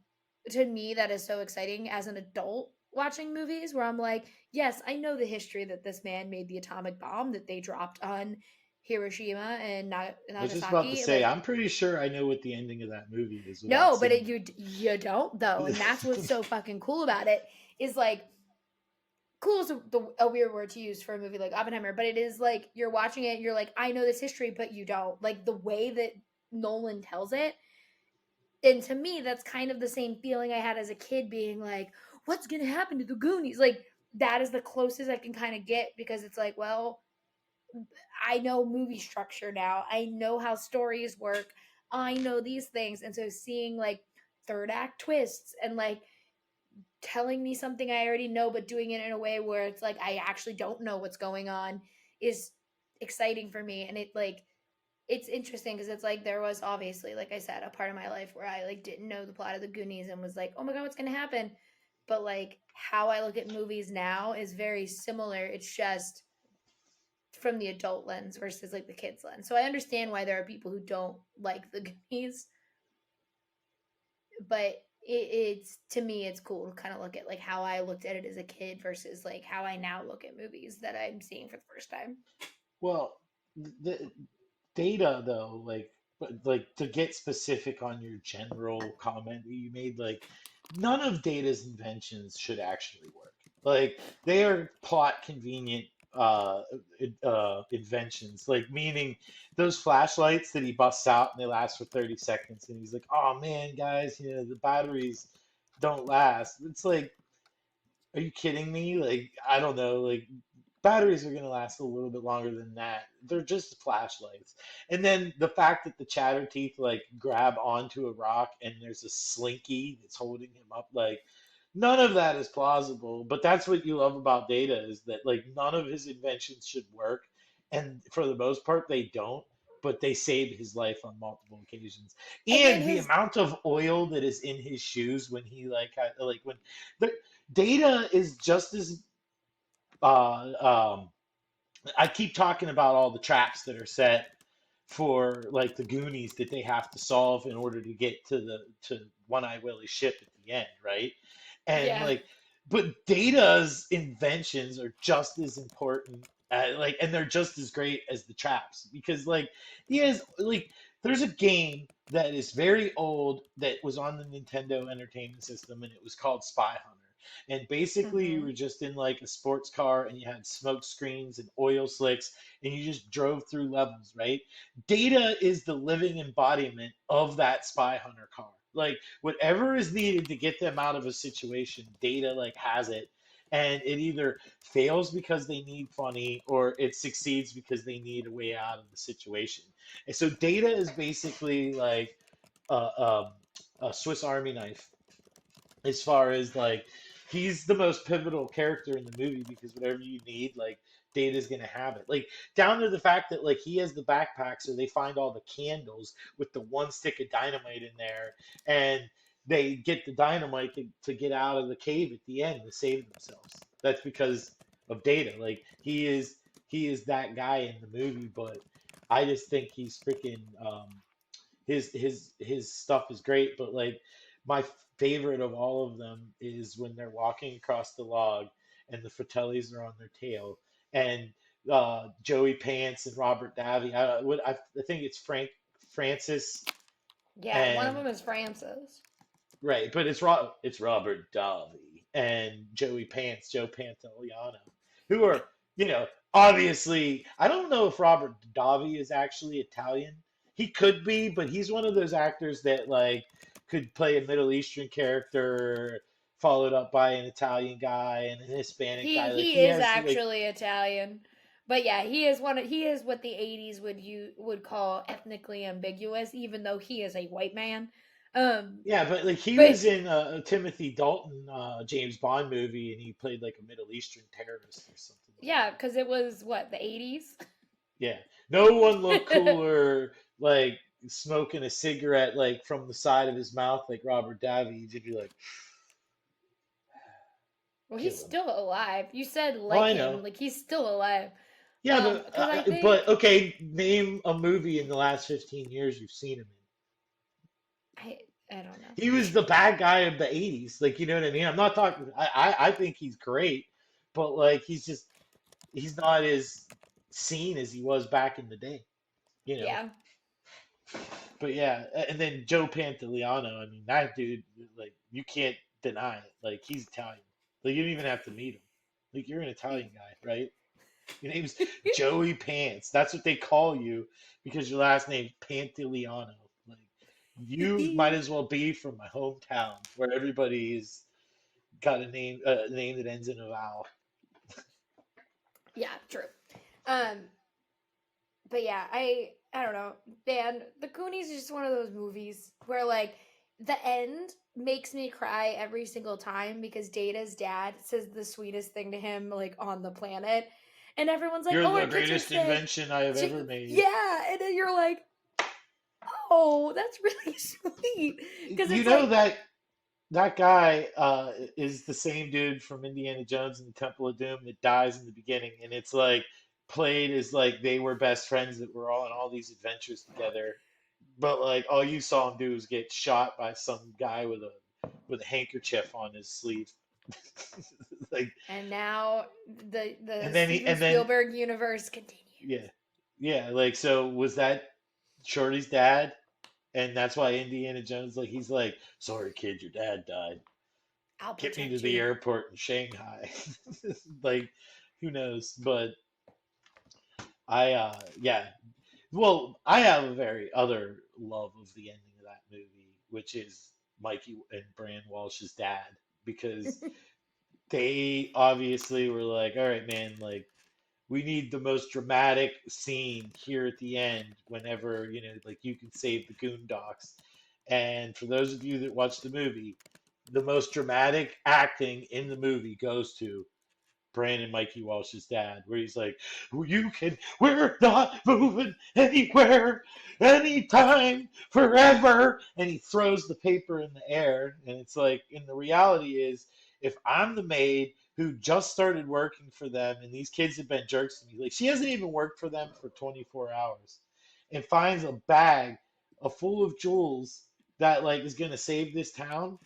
to me, that is so exciting as an adult watching movies where I'm like, yes, I know the history that this man made the atomic bomb that they dropped on Hiroshima and I was just about to Nagasaki. say, Like, I'm pretty sure I know what the ending of that movie is without no, but seeing you don't though, and that's what's it. so fucking cool about it. Is like cool is a weird word to use for a movie like Oppenheimer, but it is like you're watching it, you're like, I know this history, but you don't. Like the way that Nolan tells it, and to me that's kind of the same feeling I had as a kid being like what's going to happen to the Goonies, like that is the closest I can kind of get because it's like well I know movie structure now, I know how stories work, I know these things, and so seeing like third act twists and like telling me something I already know but doing it in a way where it's like I actually don't know what's going on is exciting for me. And it like it's interesting because it's like there was obviously, like I said, a part of my life where I like didn't know the plot of the Goonies and was like, oh my god, what's gonna happen? But like how I look at movies now is very similar. It's just from the adult lens versus like the kids lens. So I understand why there are people who don't like the Goonies, but it's to me it's cool to kind of look at like how I looked at it as a kid versus like how I now look at movies that I'm seeing for the first time. Well, the data though, like, but like to get specific on your general comment that you made, like, none of Data's inventions should actually work. Like, they are plot convenient inventions. Like, meaning those flashlights that he busts out and they last for 30 seconds, and he's like, "Oh man, guys, the batteries don't last." It's like, are you kidding me? Like, I don't know. Like, batteries are going to last a little bit longer than that. They're just flashlights. And then the fact that the chatter teeth like grab onto a rock and there's a slinky that's holding him up, like, none of that is plausible. But that's what you love about Data is that like none of his inventions should work. And for the most part, they don't. But they saved his life on multiple occasions. And then And the his amount of oil that is in his shoes when he like like when the Data is just as uh, um, I keep talking about all the traps that are set for like the Goonies that they have to solve in order to get to the to One Eye Willie's ship at the end, right? And yeah. like, but Data's inventions are just as important, like, and they're just as great as the traps because like he has like there's a game that is very old that was on the Nintendo Entertainment System and it was called Spy Hunter. And basically, you Mm-hmm. were just in like a sports car and you had smoke screens and oil slicks and you just drove through levels, right? Data is the living embodiment of that spy hunter car. Like whatever is needed to get them out of a situation, Data like has it. And it either fails because they need funny or it succeeds because they need a way out of the situation. And so Data is basically like a, a Swiss Army knife as far as like he's the most pivotal character in the movie because whatever you need, like Data's gonna have it. Like down to the fact that like he has the backpack, so they find all the candles with the one stick of dynamite in there, and they get the dynamite to get out of the cave at the end to save themselves. That's because of Data. Like he is that guy in the movie, but I just think he's freaking his stuff is great, but like my favorite of all of them is when they're walking across the log and the Fratellis are on their tail and Joey Pants and Robert Davi. I think it's Francis Yeah, one of and them is Francis. right, but it's Robert Davi and Joey Pants, Joe Pantoliano, who are, obviously, I don't know if Robert Davi is actually Italian. He could be, but he's one of those actors that like could play a Middle Eastern character followed up by an Italian guy and an Hispanic He guy. Like he he is has like actually Italian. But yeah, he is what the 80s would call ethnically ambiguous, even though he is a white man. Um yeah, but like he but was in a Timothy Dalton James Bond movie and he played like a Middle Eastern terrorist or something like yeah, that. cuz it was what, the 80s? Yeah. No one looked cooler like smoking a cigarette like from the side of his mouth like Robert Davi. You'd be like, Well, he's kill him. still alive. You said Oh, like I him, know. like he's still alive. Yeah, Cuz I but think okay, name a movie in the last 15 years you've seen him I I don't know. in. He was the bad guy of the 80s. Like, you know what I mean? I'm not talking I think he's great, but like he's not as seen as he was back in the day, you know. Yeah. But yeah, and then Joe Pantoliano. I mean, that dude, like, you can't deny it. Like, he's Italian. Like, you don't even have to meet him. Like, you're an Italian guy, right? Your name's Joey Pants. That's what they call you because your last name's Pantoliano. Like, you might as well be from my hometown where everybody's got a name that ends in a vowel. Yeah, true. Um but yeah, I don't know. Man, The Goonies is just one of those movies where like the end makes me cry every single time because Data's dad says the sweetest thing to him like on the planet. And everyone's like, You're "Oh, the our kids are greatest sick." invention I have ever made. Yeah, and then you're like, "Oh, that's really sweet." Cuz You it's know like, that guy is the same dude from Indiana Jones and the Temple of Doom that dies in the beginning, and it's like played as like they were best friends that were all on all these adventures together, but like all you saw him do was get shot by some guy with a handkerchief on his sleeve, like, and now the and then he Steven and then Spielberg universe continues. yeah, yeah, like so was that Shorty's dad, and that's why Indiana Jones like he's like, sorry kid, your dad died. I'll Get me to protect the you. airport in Shanghai. Like, who knows? But yeah. Well, I have a very other love of the ending of that movie, which is Mikey and Bran Walsh's dad, because they obviously were like, all right, man, like, we need the most dramatic scene here at the end whenever, like you can save the Goondocks. And for those of you that watch the movie, the most dramatic acting in the movie goes to Brandon Mikey Walsh's dad, where he's like, we're not moving anywhere, anytime, forever. And he throws the paper in the air. And it's like, and the reality is, if I'm the maid who just started working for them and these kids have been jerks to me, like, she hasn't even worked for them for 24 hours and finds a bag full of jewels that, like, is going to save this town.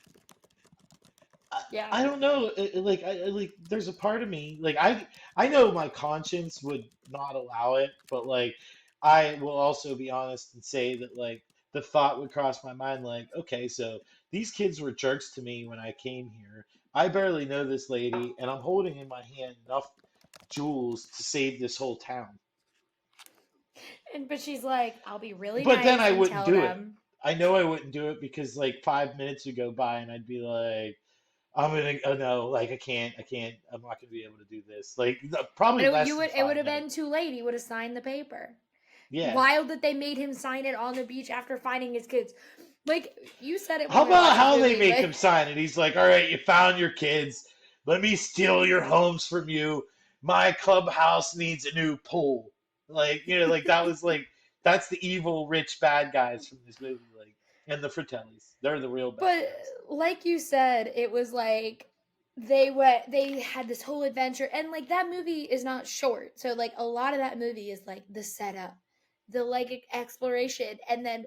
I, Yeah. I don't know. Like, like, there's a part of me, like, I know my conscience would not allow it, but like, I will also be honest and say that like the thought would cross my mind, like, okay, so these kids were jerks to me when I came here, I barely know this lady, and I'm holding in my hand enough jewels to save this whole town. And but she's like, I'll be really But then nice I and wouldn't tell do it. them. I know I wouldn't do it because like 5 minutes would go by and I'd be like, I'm gonna, oh no, like I'm not gonna be able to do this. Like probably And less you than would it would five have been minutes. too late. He would have signed the paper. Yeah. Wild that they made him sign it on the beach after finding his kids. Like you said it when How we were about watching the how they movie, make but him sign it? He's like, all right, you found your kids. Let me steal your homes from you. My clubhouse needs a new pool. Like, like that was like that's the evil rich bad guys from this movie. Like, and the Fratellis, they're the real bad but guys. like you said, it was like they had this whole adventure, and like that movie is not short. So like a lot of that movie is like the setup, the like exploration, and then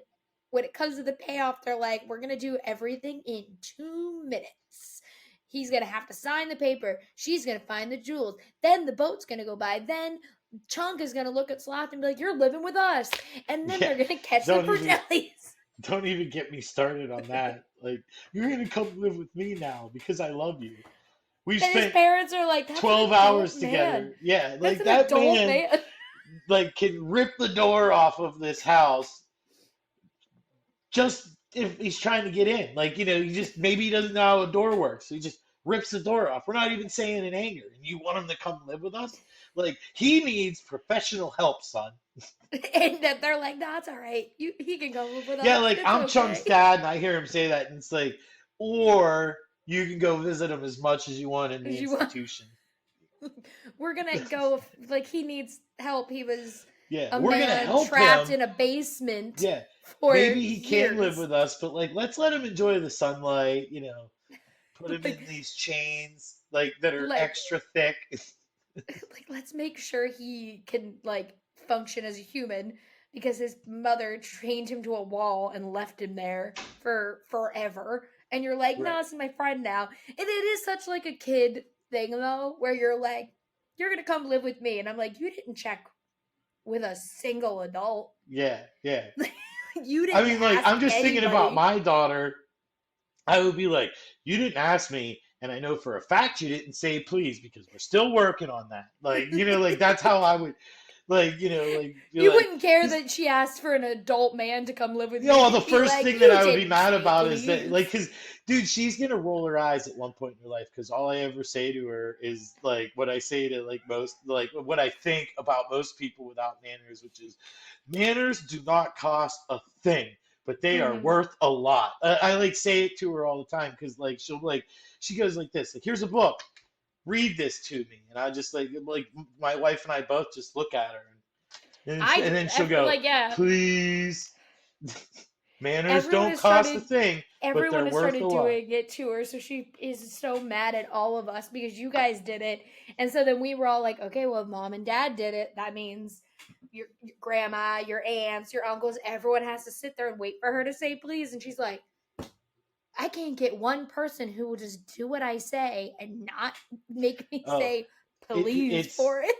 when it comes to the payoff, they're like, we're gonna do everything in 2 minutes. He's gonna have to sign the paper. She's gonna find the jewels. Then the boat's gonna go by. Then Chunk is gonna look at Sloth and be like, "You're living with us." And then Yeah, they're gonna catch the don't even Fratellis. don't even get me started on that. Like, you're gonna come live with me now because I love you. We've And his spent parents are like, "That's an 12 adult hours man. together. Yeah, That's like an that adult man man." like can rip the door off of this house just if he's trying to get in. Like, he just maybe he doesn't know how a door works. So he just rips the door off. We're not even saying in anger. And you want him to come live with us? Like, he needs professional help, son. And that they're like, "That's all right. He can go live with Yeah, us. like It's I'm Chunk's okay." dad, and I hear him say that, and it's like, or you can go visit him as much as you want in the As you want, institution. we're gonna go. Like he needs help. He was Yeah, a we're gonna man help trapped him. in a basement Yeah, for maybe he can live years. with us, but like, let's let him enjoy the sunlight. Put him Like, in these chains, like that are like extra thick. like let's make sure he can like function as a human because his mother trained him to a wall and left him there for forever. And you're like, no, Right. this is my friend now. And it is such like a kid thing though, where you're like, you're gonna come live with me. And I'm like, you didn't check with a single adult. Yeah, yeah. You I didn't mean, like, ask I'm just thinking about anybody. my daughter. I would be like, you didn't ask me, and I know for a fact you didn't say please because we're still working on that. Like, like that's how I would, like, like you're You like, wouldn't care because that she asked for an adult man to come live with me. the You'd be first like, thing that you I would be didn't mad say about is that, like, please. because, dude, she's gonna roll her eyes at one point in her life because all I ever say to her is like what I say to like most, like what I think about most people without manners, which is manners do not cost a thing, but they are Mm-hmm. worth a lot. I like say it to her all the time because like she goes like this, like, here's a book, read this to me, and I just like my wife and I both just look at her I and do. then she'll go, Like, yeah, please. Manners everyone don't has cost a started. thing, but Everyone they're has worth a started lot. doing it to her, so she is so mad at all of us because you guys did it, and so then we were all like, okay, well, mom and dad did it. That means your grandma, your aunts, your uncles, everyone has to sit there and wait for her to say please, and she's like, I can't get one person who will just do what I say and not make me Oh, say please it's for it.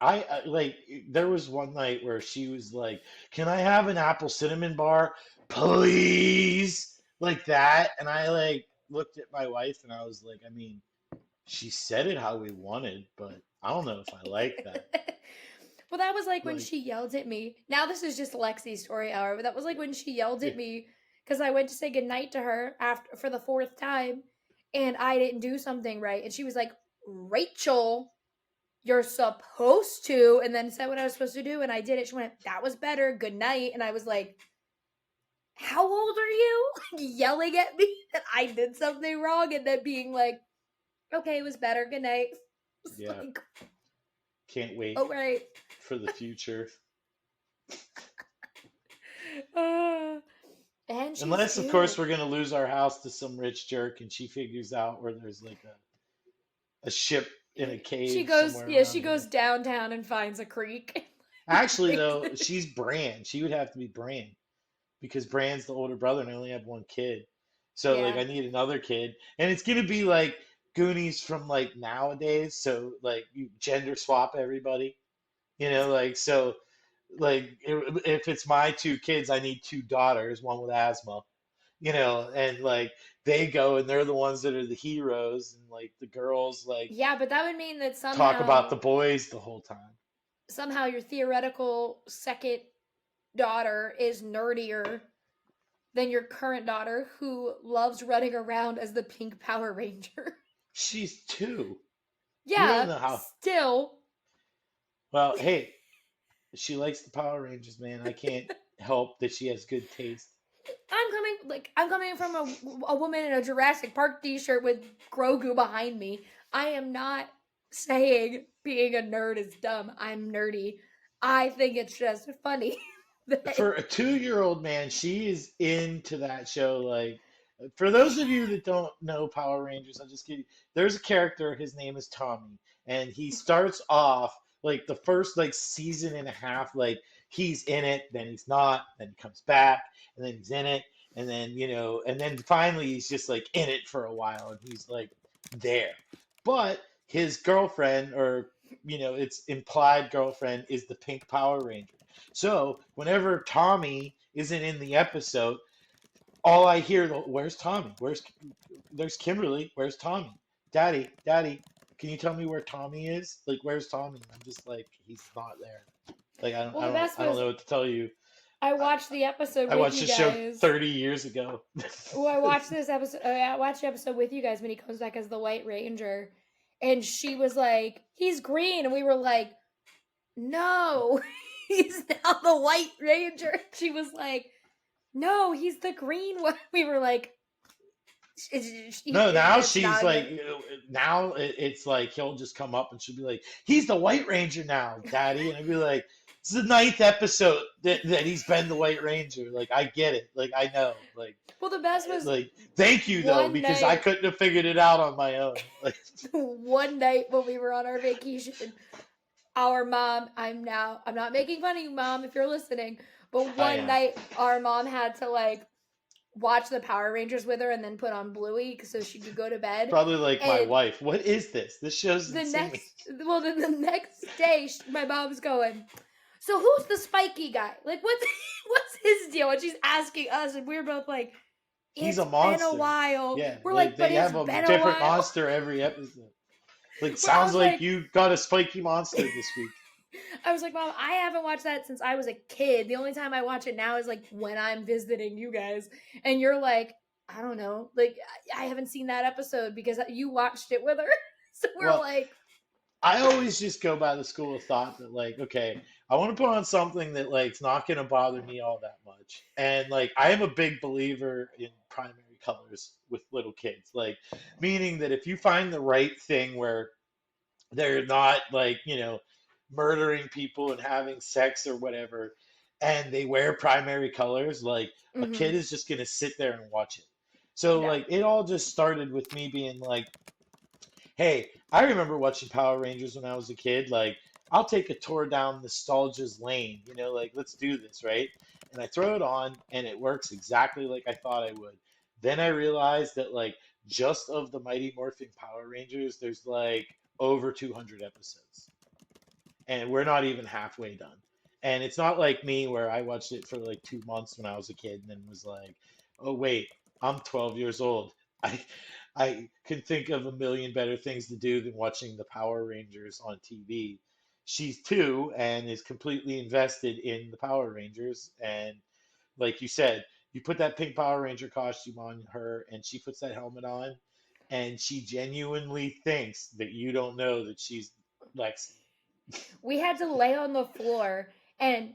I like there was one night where she was like, "Can I have an apple cinnamon bar, please?" Like that, and I like looked at my wife and I was like, I mean, she said it how we wanted, but I don't know if I like that. Well, that was like when Like, she yelled at me. Now this is just Lexi's story hour, but that was like when she yelled yeah, at me because I went to say goodnight to her after for the fourth time, and I didn't do something right, and she was like, "Rachel, you're supposed to," and then said what I was supposed to do, and I did it. She went, "That was better. Good night," and I was like, "How old are you?" Yelling at me that I did something wrong, and then being like, "Okay, it was better. Good night." It's yeah, like, can't wait all right. for the future. Uh, and she's Unless, of course, cute. we're gonna lose our house to some rich jerk and she figures out where there's like a ship in a She cave goes, somewhere yeah, she around goes here. downtown and finds a creek. Actually, though, she's Bran. She would have to be Bran because Bran's the older brother and I only have one kid. So like Yeah. I need another kid. And it's gonna be like Goonies from like nowadays. So like you gender swap everybody. Like so like if it's my two kids, I need two daughters, one with asthma. and like they go and they're the ones that are the heroes, and like the girls like Yeah, but that would mean that talk about the somehow boys the whole time. your theoretical second daughter is nerdier than your current daughter who loves running around as the pink Power Ranger. She's two. You don't Yeah, know how. still. Well, hey, she likes the Power Rangers, man. I can't help that she has good taste. I'm coming from a woman in a Jurassic Park t-shirt with Grogu behind me. I am not saying being a nerd is dumb. I'm nerdy. I think it's just funny that For a 2 year old, man, she is into that show. Like, for those of you that don't know Power Rangers, I'll just give you. There's a character. His name is Tommy, and he starts off like the first like season and a half. Like he's in it, then he's not, then he comes back, and then he's in it, and then and then finally he's just like in it for a while, and he's like there. But his girlfriend, or it's implied girlfriend, is the Pink Power Ranger. So whenever Tommy isn't in the episode, all I hear, "Where's Tommy? There's Kimberly? Where's Tommy? Daddy, Daddy, can you tell me where Tommy is? Like, where's Tommy?" I'm just like, he's not there. Like, I don't, well I the don't, best I don't was know what to tell you. I I, watched the episode I with watched you the show guys. 30 years ago. Well, I watched this episode. I watched the episode with you guys when he comes back as the White Ranger, and she was like, "He's green," and we were like, "No, he's now the White Ranger." She was like, "No, he's the green one." We were like, No, now "It's she's not a like, good." now it's like he'll just come up and she'll be like, "He's the White Ranger now, Daddy," and I'd be like, "It's the ninth episode that he's been the White Ranger." Like, I get it. Like, I know. Well, the best was Like, thank you though, one because I night. couldn't have figured it out on my own. Like, One night when we were on our vacation, our mom, I'm not making fun of you, mom, if you're listening, but I one am night our mom had to like watch the Power Rangers with her and then put on Bluey so she could go to bed. probably like my And wife. What is this? This show the doesn't sing me. then the next day, my mom's going, "So who's the spiky guy? Like, what's his deal?" And she's asking us, and we're both like, He's a "It's been a monster. while." Yeah, We're like like, "But they it's have a been a different while." monster every episode. Like, But I sounds was like like, you got a spiky monster this week. "Mom, I haven't watched that since I was a kid. The only time I watch it now is like when I'm visiting you guys." And you're like, "I don't know. Like, I haven't seen that episode because you watched it with her." So we're Well, like, I always just go by the school of thought that like, okay, I want to put on something that like it's not going to bother me all that much. And like I am a big believer in primary colors with little kids. Like meaning that if you find the right thing where they're not like, murdering people and having sex or whatever, and they wear primary colors, like a mm-hmm. kid is just going to sit there and watch it. So Yeah. like it all just started with me being like, hey, I remember watching Power Rangers when I was a kid. Like, I'll take a tour down nostalgia's lane, like, let's do this, right? And I throw it on, and it works exactly like I thought I would. Then I realized that, like, just of the Mighty Morphin Power Rangers, there's like over 200 episodes, and we're not even halfway done. And it's not like me where I watched it for like 2 months when I was a kid and then was like, oh wait, I'm 12 years old. I I can think of a million better things to do than watching the Power Rangers on TV. She's two and is completely invested in the Power Rangers. And like you said, you put that pink Power Ranger costume on her and she puts that helmet on and she genuinely thinks that you don't know that she's Lexi. We had to lay on the floor, and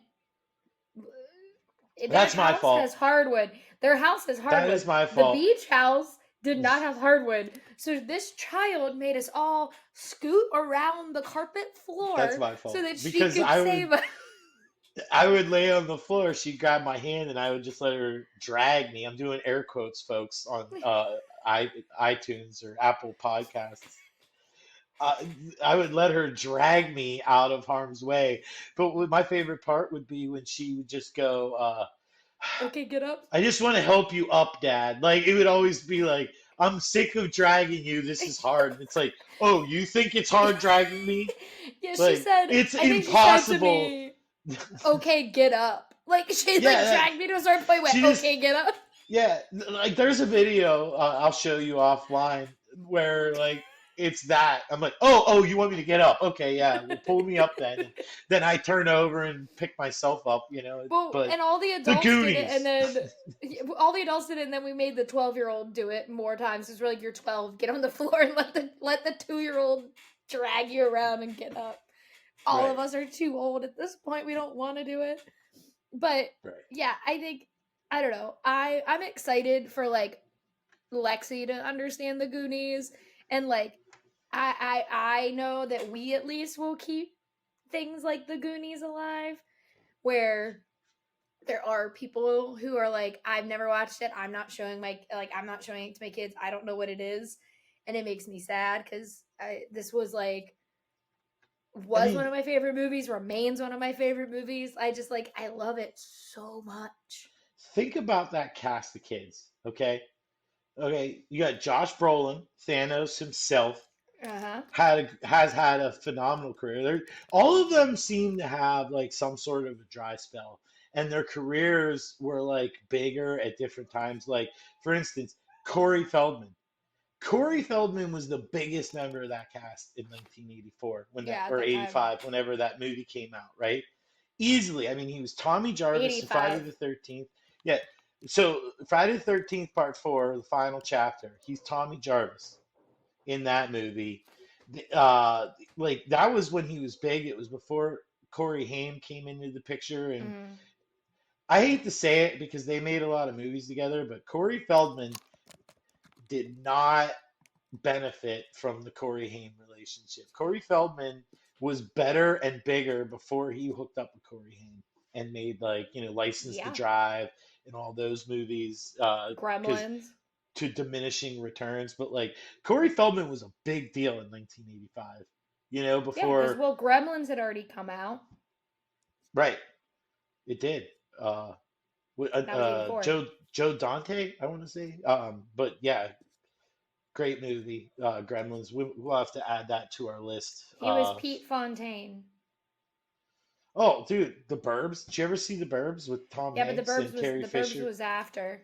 that That's my house has fault. hardwood. Their house has That hardwood. is my The fault. beach house did not have hardwood. So this child made us all scoot around the carpet That's floor my so fault. that she Because could I would save us. I would lay on the floor, she'd grab my hand and I would just let her drag me. I'm doing air quotes, folks, on iTunes or Apple Podcasts. Uh, I would let her drag me out of harm's way. But my favorite part would be when she would just go, Okay, get up. I just want to help you up, Dad. Like it would always be like, I'm sick of dragging you. This is hard. And it's like, oh, you think it's hard dragging me? Yeah, she Like said, it's I think she said to impossible. me, okay, get up. Like, she Yeah, like dragged me to a certain point, went, she just okay, get up. Yeah, like there's a video I'll show you offline where like it's that. I'm like, oh, you want me to get up? Okay, yeah, well, pull me up then, and then I turn over and pick myself up, you know. Well, But and all the the adults did it, and Goonies, then all the adults did it, and then we made the 12-year-old do it more times. It's like you're 12, get on the floor and let the 2-year-old drag you around and get up. All right, of us are too old at this point. We don't want to do it. But right. yeah, I think I don't know. I'm excited for like Lexi to understand the Goonies, and like I know that we at least will keep things like the Goonies alive, where there are people who are like, I've never watched it. I'm not showing it to my kids. I don't know what it is, and it makes me sad because this was like I was one mean, of my favorite movies, remains one of my favorite movies. I just like I love it so much. think about that cast of kids. Okay, you got Josh Brolin, Thanos himself, Uh huh. has had a phenomenal career. All of them seem to have like some sort of a dry spell, and their careers were like bigger at different times. Like for instance, Corey Feldman. Corey Feldman was the biggest member of that cast in 1984 when that Yeah, at or that time, 85 whenever that movie came out, right? Easily. I mean, he was Tommy Jarvis in Friday 85. the 13th. Yeah. So Friday the 13th part 4, the final chapter, he's Tommy Jarvis in that movie. Like that was when he was big. It was before Corey Haim came into the picture, and Mm. I hate to say it because they made a lot of movies together, but Corey Feldman did not benefit from the Corey Haim relationship. Corey Feldman was better and bigger before he hooked up with Corey Haim and made like License to Yeah. Drive and all those movies because Gremlins. to diminishing returns. But like Corey Feldman was a big deal in 1985. Yeah, because Before well, Gremlins had already come out. right, it did. That was 84. Joe Dante, I want to say. But yeah, great movie. Gremlins. We'll have to add that to our list. He was Pete Fontaine. Oh, dude, The Burbs. Did you ever see The Burbs with Tom Yeah, but Hanks and Carrie The Burbs Fisher? was after.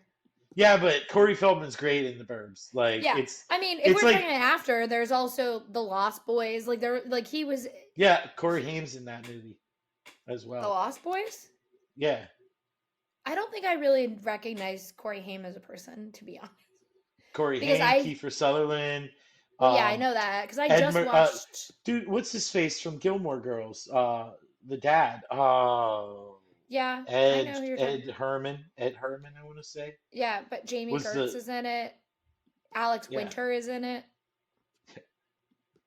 Yeah, but Corey Feldman's great in The Burbs. Like Yeah, it's I mean, if it's we're like talking after, there's also the Lost Boys. Like there, like he was yeah, Corey Haim's in that movie as the well. Lost Boys. Yeah, I don't think I really recognize Corey Haim as a person, to be honest. Corey Because Haim, Kiefer Sutherland, well, yeah, I um, know that because I Ed. just watched. Dude, what's his face from Gilmore Girls? The dad. Yeah, I know who you're talking. Ed Herman. Ed Herman, I want to say Yeah, but Jamie was Gertz the is in it. Alex yeah Winter is in it.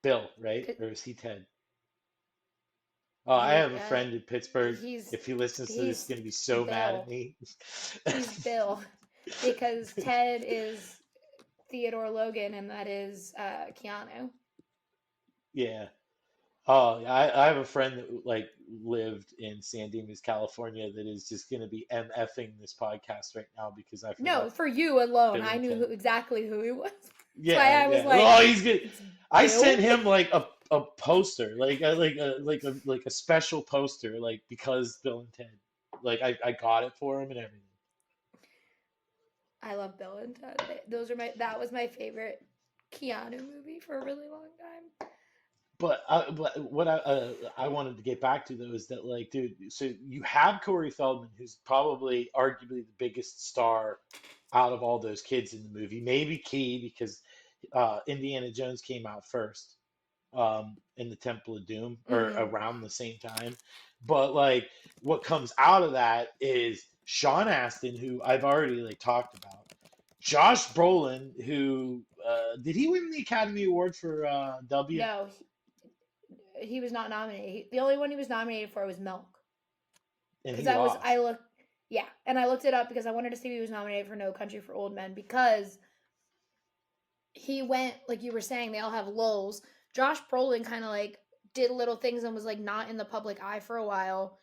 Bill, right? Or is he Ted? I He, have a friend in Pittsburgh. he's If he listens to this, he's he's going to be so mad at Bill. me. He's Bill because Ted is Theodore Logan and that is Keanu. Yeah. Oh, I have a friend that like lived in San Dimas, California, that is just going to be MFing this podcast right now because I No, forgot for you alone, Bill I and knew Ted. exactly who he was. That's why Yeah, I was yeah. like, Oh, he's good. "It's I sent Bill." him like a poster, like a special poster, like because Bill and Ted. Like I got it for him and everything. I love Bill and Ted. Those are my. That was my favorite Keanu movie for a really long time. But what I wanted to get back to though is that like, dude, so you have Corey Feldman, who's probably arguably the biggest star out of all those kids in the movie. Maybe Key because Indiana Jones came out first, in the Temple of Doom or Mm-hmm. around the same time. But like, what comes out of that is Sean Astin, who I've already like talked about. Josh Brolin, who did he win the Academy Award for W? No, he was not nominated. The only one he was nominated for was Milk. And Because he I lost. looked, yeah, and I looked it up because I wanted to see if he was nominated for No Country for Old Men because he went like you were saying they all have lulls. Josh Brolin kind of like did little things and was like not in the public eye for a while,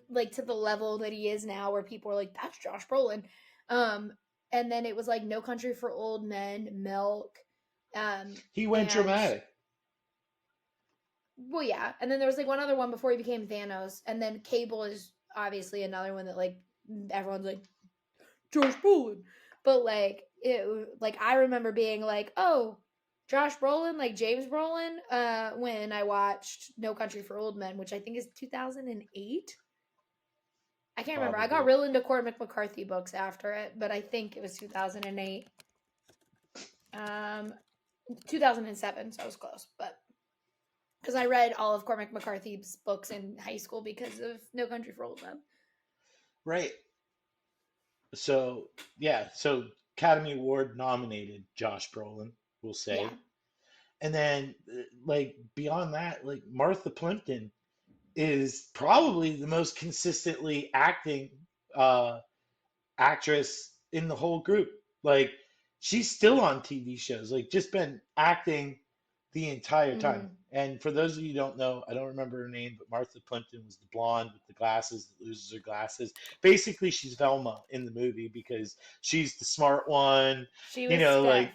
like to the level that he is now, where people are like, "That's Josh Brolin," um, and then it was like No Country for Old Men, Milk, He went and dramatic. well, yeah, and then there was like one other one before he became Thanos, and then Cable is obviously another one that like everyone's like Josh Brolin, but like like I remember being like, oh, Josh Brolin, like James Brolin, when I watched No Country for Old Men, which I think is 2008. I can't remember. I got Probably. real into Cormac McCarthy books after it, but I think it was 2008. Um, 2007, so I was close, but because I read all of Cormac McCarthy's books in high school because of No Country for Old Men. Right. So yeah, so Academy Award nominated Josh Brolin, we'll Yeah. say. And then like beyond that, like Martha Plimpton is probably the most consistently acting uh actress in the whole group. Like she's still on TV shows, like just been acting the entire time. Mm-hmm. And for those of you who don't know, I don't remember her name, but Martha Plimpton was the blonde with the glasses that loses her glasses. Basically, she's Velma in the movie because she's the smart one, She you was know, Steph. like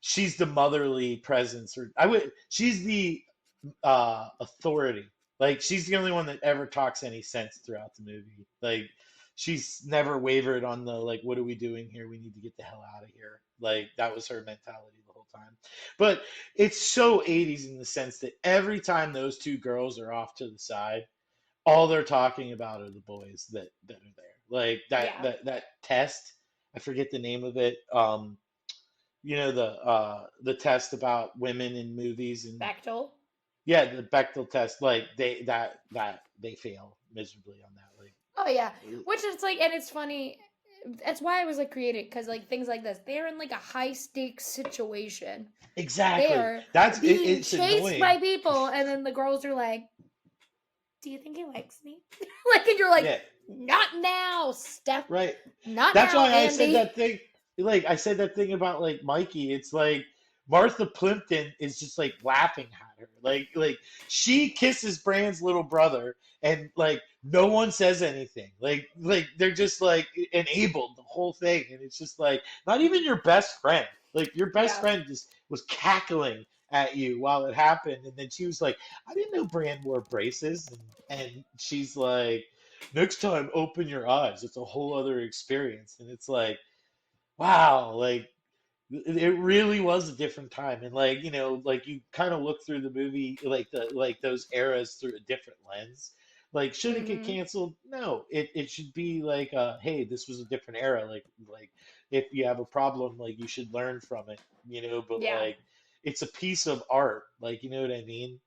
she's the motherly presence, or she's the authority. Like she's the only one that ever talks any sense throughout the movie. Like she's never wavered on the like, what are we doing here? We need to get the hell out of here. Like that was her mentality the whole time. But it's so 80s in the sense that every time those two girls are off to the side, all they're talking about are the boys that are there. Like Yeah. that test, I forget the name of it. The test about women in movies and Bechtel. yeah, the Bechtel test, like they fail miserably on that. Like Oh yeah, which is like, and it's funny. That's why it was like created because like things like this, they're in like a high stakes situation. They exactly. are That's it, being it's chased by annoying. people, and then the girls are like, "Do you think he likes me?" Like, and you're like, Yeah, "Not now, Steph. right. Not That's now, why I said Andy." that thing. Like I said that thing about like Mikey. It's like Martha Plimpton is just like laughing at her. Like she kisses Brand's little brother, and like no one says anything. Like they're just like enabled the whole thing, and it's just like not even your best friend. Like your best Yeah, friend just was cackling at you while it happened, and then she was like, "I didn't know Brand wore braces," and she's like, next time open your eyes, it's a whole other experience. And it's like wow, like it really was a different time. And like like you kind of look through the movie, like those eras through a different lens. Like should it get mm-hmm. canceled? No, it should be like hey, this was a different era. Like if you have a problem, like you should learn from it, but Yeah, like it's a piece of art, like you know what I mean.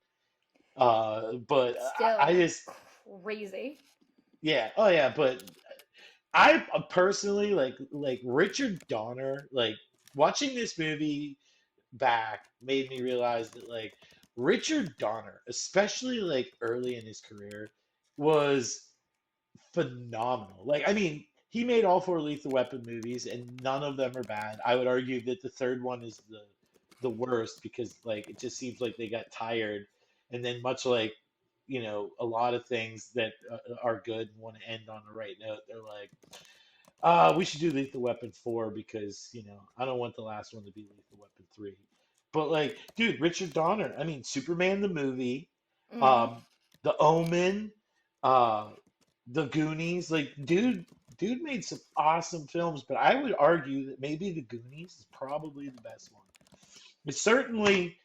But I still just crazy. yeah, oh yeah, but I personally like Richard Donner. Like watching this movie back made me realize that like Richard Donner, especially like early in his career, was phenomenal. Like I mean, he made all four Lethal Weapon movies, and none of them are bad. I would argue that the third one is the worst because like it just seems like they got tired, and then much like a lot of things that are good and want to end on the right note, they're like we should do Lethal Weapon 4 because, I don't want the last one to be Lethal Weapon 3. But like, dude, Richard Donner, I mean, Superman the movie, Mm-hmm. um, The Omen, uh, The Goonies, like, dude made some awesome films, but I would argue that maybe The Goonies is probably the best one. It certainly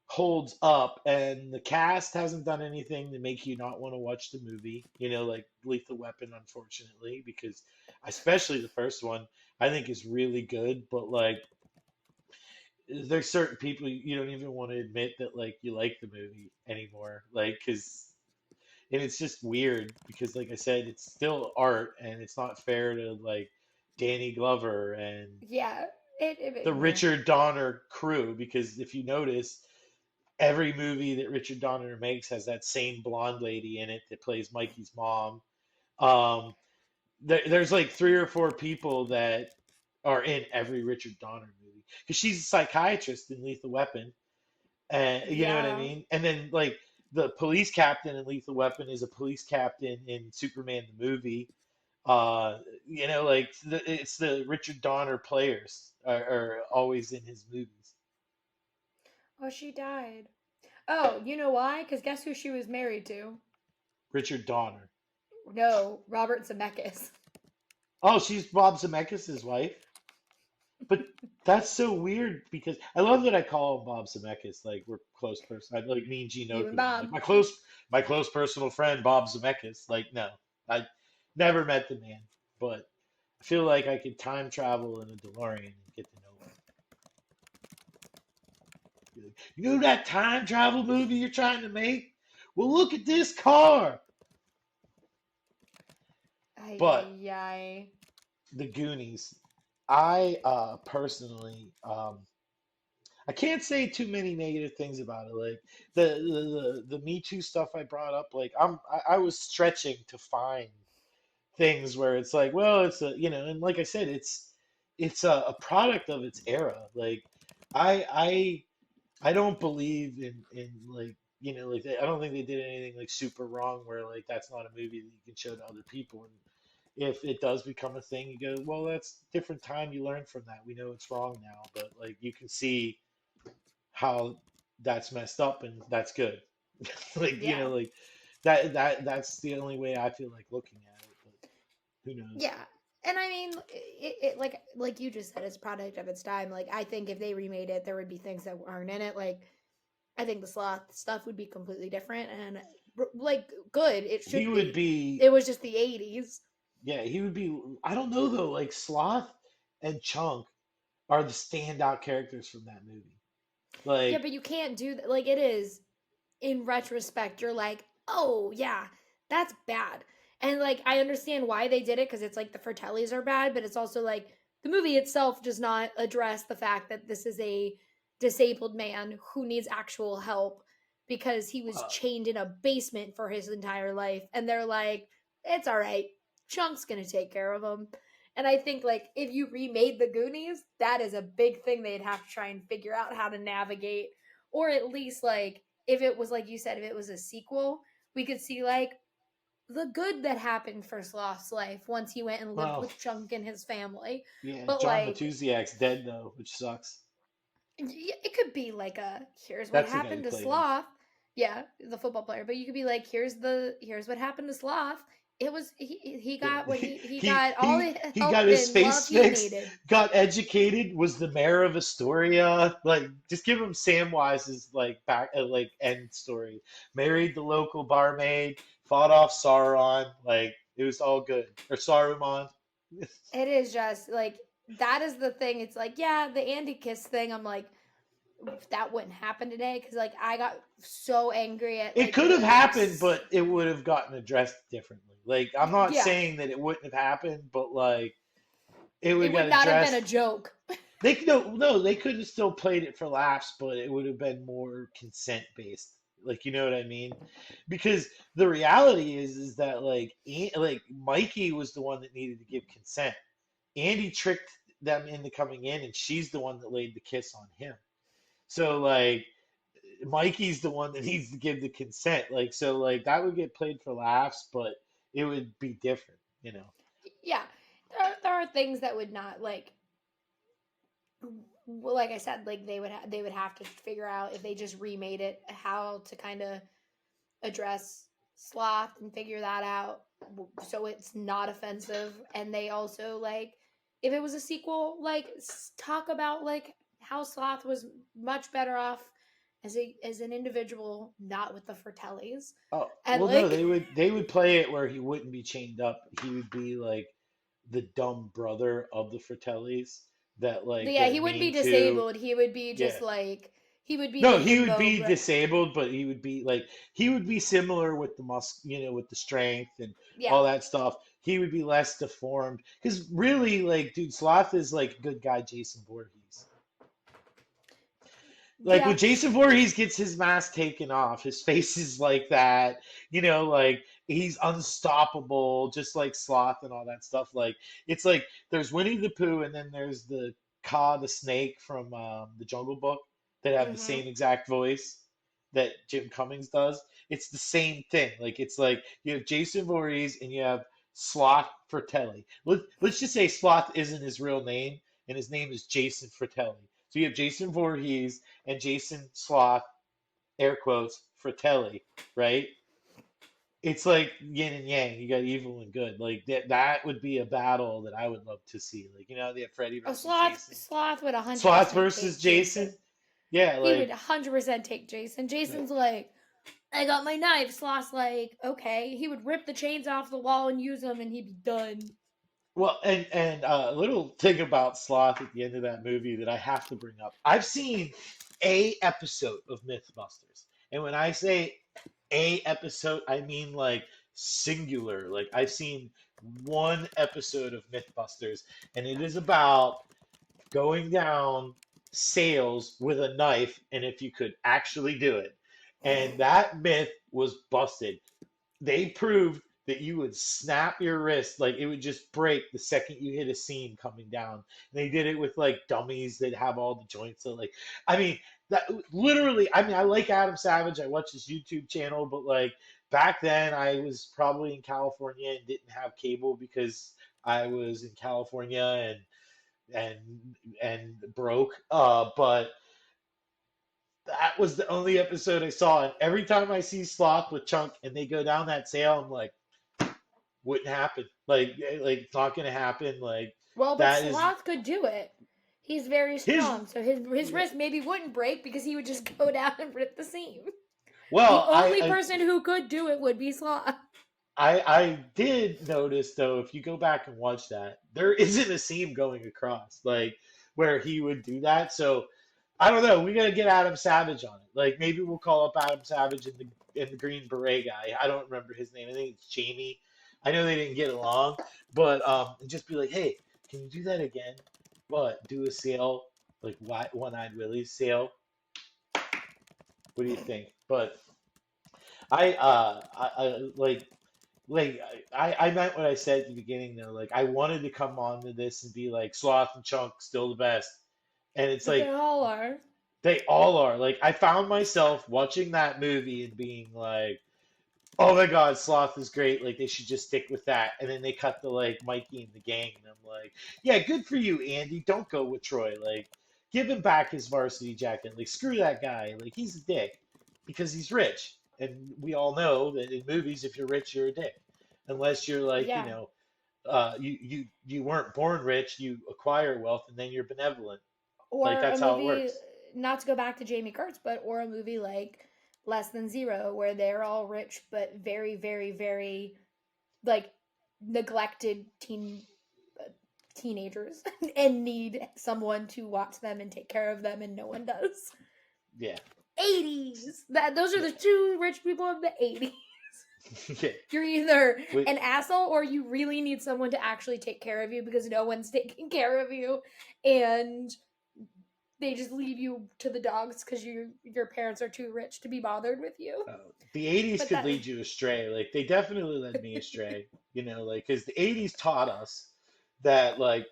holds up, and the cast hasn't done anything to make you not want to watch the movie, like Lethal Weapon, unfortunately, because especially the first one, I think is really good, but like there's certain people you don't even want to admit that like you like the movie anymore, like because and it's just weird because like I said, it's still art and it's not fair to like Danny Glover and Yeah, the yeah, Richard Donner crew because if you notice every movie that Richard Donner makes has that same blonde lady in it that plays Mikey's mom. Um, there's like three or four people that are in every Richard Donner movie because she's a psychiatrist in Lethal Weapon, and you know what I yeah. mean. And then like the police captain in Lethal Weapon is a police captain in Superman the movie. Like it's the Richard Donner players are always in his movies. Oh, she died. Oh, you know why? Because guess who she was married to? Richard Donner. No, Robert Zemeckis. Oh, she's Bob Zemeckis' wife. But that's so weird because I love that I call him Bob Zemeckis. Like we're close person. I like me and Gene You and Okerlund. Like Bob. my close personal friend Bob Zemeckis. Like no, I never met the man, but I feel like I could time travel in a DeLorean and get to know him. Be like, you know that time travel movie you're trying to make? Well, look at this car. Ay, But ay, ay. the Goonies, I personally I can't say too many negative things about it. Like the Me Too stuff I brought up, like I was stretching to find things where it's like, well, it's a and like I said, it's a product of its era. Like I don't believe in like like I don't think they did anything like super wrong where like that's not a movie that you can show to other people. And if it does become a thing, you go, well, that's different time. You learn from that. We know it's wrong now, but like you can see how that's messed up and that's good. Like, Yeah. like that's the only way I feel like looking at it, but who knows? Yeah. And I mean, it like you just said, it's a product of its time. Like I think if they remade it, there would be things that aren't in it. Like I think the sloth stuff would be completely different and like good. It He should would be. be It was just the '80s. yeah, he would be I don't know though, like Sloth and Chunk are the standout characters from that movie. Yeah, Like, but you can't do that. Like it is in retrospect, you're like, oh yeah, that's bad. And like I understand why they did it because it's like the Fratellis are bad, but it's also like the movie itself does not address the fact that this is a disabled man who needs actual help because he was uh, chained in a basement for his entire life. And they're like, it's all right. Chunk's gonna take care of him. And I think like if you remade the Goonies, that is a big thing they'd have to try and figure out how to navigate, or at least like if it was like you said, if it was a sequel, we could see like the good that happened for Sloth's life once he went and lived well, with Chunk and his family. yeah, But John like, Matusiak's dead though, which sucks. it could be like a here's what That's the guy who happened to played him. Sloth. Yeah, the football player. But you could be like, here's what happened to Sloth. It was he Yeah, got what he he got all he the he got help his and love face he fixed, needed. got educated, was the mayor of Astoria. Like, just give him Samwise's like back like end story. Married the local barmaid, fought off Sauron. Like, it was all good. Or Saruman. It is just like that is the thing. It's like, yeah, the Andy Kiss thing, I'm like, that wouldn't happen today because like I got so angry at It like could have the happened, but it would have gotten addressed differently. Like, I'm not yeah, saying that it wouldn't have happened, but like it would it have got would not have been addressed. a joke. No, they could have still played it for laughs, but it would have been more consent based. Like, you know what I mean? Because the reality is that like Mikey was the one that needed to give consent. Andy tricked them into coming in, and she's the one that laid the kiss on him. So like Mikey's the one that needs to give the consent. Like, so like that would get played for laughs, but it would be different, you know. Yeah, there are things that would not like well, like I said, like they would have to figure out if they just remade it how to kind of address sloth and figure that out so it's not offensive. And they also like if it was a sequel, like talk about like how sloth was much better off as an individual, not with the Fratellis, Oh, and well, no, like they would play it where he wouldn't be chained up. He would be like the dumb brother of the Fratellis that like yeah, they're he wouldn't be mean to. disabled. He would be Yeah. just like he would be No, in he would limbo, be but disabled, but he would be like he would be similar with the with the strength and yeah, all that stuff. He would be less deformed because really, like, dude, Sloth is like good guy Jason Voorhees. Like when yeah, Jason Voorhees gets his mask taken off, his face is like that, like he's unstoppable, just like Sloth and all that stuff. Like it's like there's Winnie the Pooh, and then there's the Kaa the snake from the Jungle Book that have the mm-hmm. same exact voice that Jim Cummings does. It's the same thing. Like it's like you have Jason Voorhees and you have Sloth Fratelli. Let's just say Sloth isn't his real name, and his name is Jason Fratelli. So you have Jason Voorhees and Jason Sloth, air quotes, Fratelli, right? it's like yin and yang. You got evil and good. Like that would be a battle that I would love to see. Like they have Freddy Oh, versus Sloth Jason. Sloth would Sloth 100% versus take Jason. Jason. Yeah, He would like 100% take Jason. Jason's like, I got my knife. Sloth's like, okay. He would rip the chains off the wall and use them, and he'd be done. well, and a little thing about Sloth at the end of that movie that I have to bring up. I've seen a episode of MythBusters, and when I say a episode, I mean like singular. Like I've seen one episode of MythBusters, and it is about going down sales with a knife, and if you could actually do it. And that myth was busted. They proved that you would snap your wrist, like it would just break the second you hit a scene coming down. And they did it with like dummies that have all the joints. So like, I mean, that literally. I mean, I like Adam Savage. I watch his YouTube channel, but like back then, I was probably in California and didn't have cable because I was in California and and broke. But that was the only episode I saw. And every time I see Sloth with Chunk and they go down that sale, I'm like, wouldn't happen. Like it's not gonna happen. Like Well, but that is Sloth could do it. He's very his. strong, so his wrist maybe wouldn't break because he would just go down and rip the seam. The Well, only person who could do it would be Sloth. I did notice though, if you go back and watch that, there isn't a seam going across like where he would do that. So I don't know. We gotta get Adam Savage on it. Like maybe we'll call up Adam Savage and the Green Beret guy. I don't remember his name. I think it's Jamie. I know they didn't get along, but and just be like, hey, can you do that again? But do a sale like One Eyed Willie's sale. What do you think? But I like I meant what I said at the beginning though. Like I wanted to come on to this and be like Sloth and Chunk still the best. And it's But they like all are. they all are. Like I found myself watching that movie and being like, "Oh my God, Sloth is great. Like they should just stick with that." And then they cut to like Mikey and the gang, and I'm like, "Yeah, good for you, Andy. Don't go with Troy. Like give him back his varsity jacket. Like screw that guy. Like he's a dick because he's rich." And we all know that in movies, if you're rich, you're a dick, unless you're like Yeah. you weren't born rich, you acquire wealth, and then you're benevolent. Like Or a that's how it movie, works. not to go back to Jamie Kurtz, but or a movie like Less Than Zero, where they're all rich but very, very, very like neglected teenagers and need someone to watch them and take care of them, and no one does. Yeah. 80s. Those are Yeah. the two rich people of the 80s. Yeah. You're either Wait, an asshole or you really need someone to actually take care of you because no one's taking care of you, and they just leave you to the dogs because your parents are too rich to be bothered with you. the 80s But could that lead you astray. Like they definitely led me astray, like because the 80s taught us that like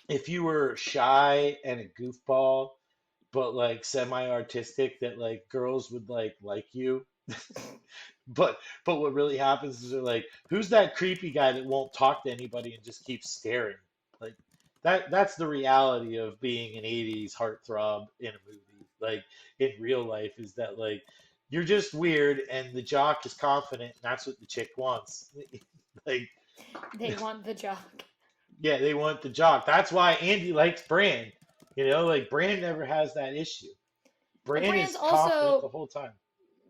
if you were shy and a goofball, but like semi-artistic, that like girls would like you. But what really happens is they're like, who's that creepy guy that won't talk to anybody and just keeps staring? Like that's the reality of being an 80s heartthrob in a movie. Like in real life is that like you're just weird and the jock is confident and that's what the chick wants. Like they want the job. yeah, they want the jock. That's why Andy likes Bran. Like Bran never has that issue. But Bran Brand's is confident the also whole time.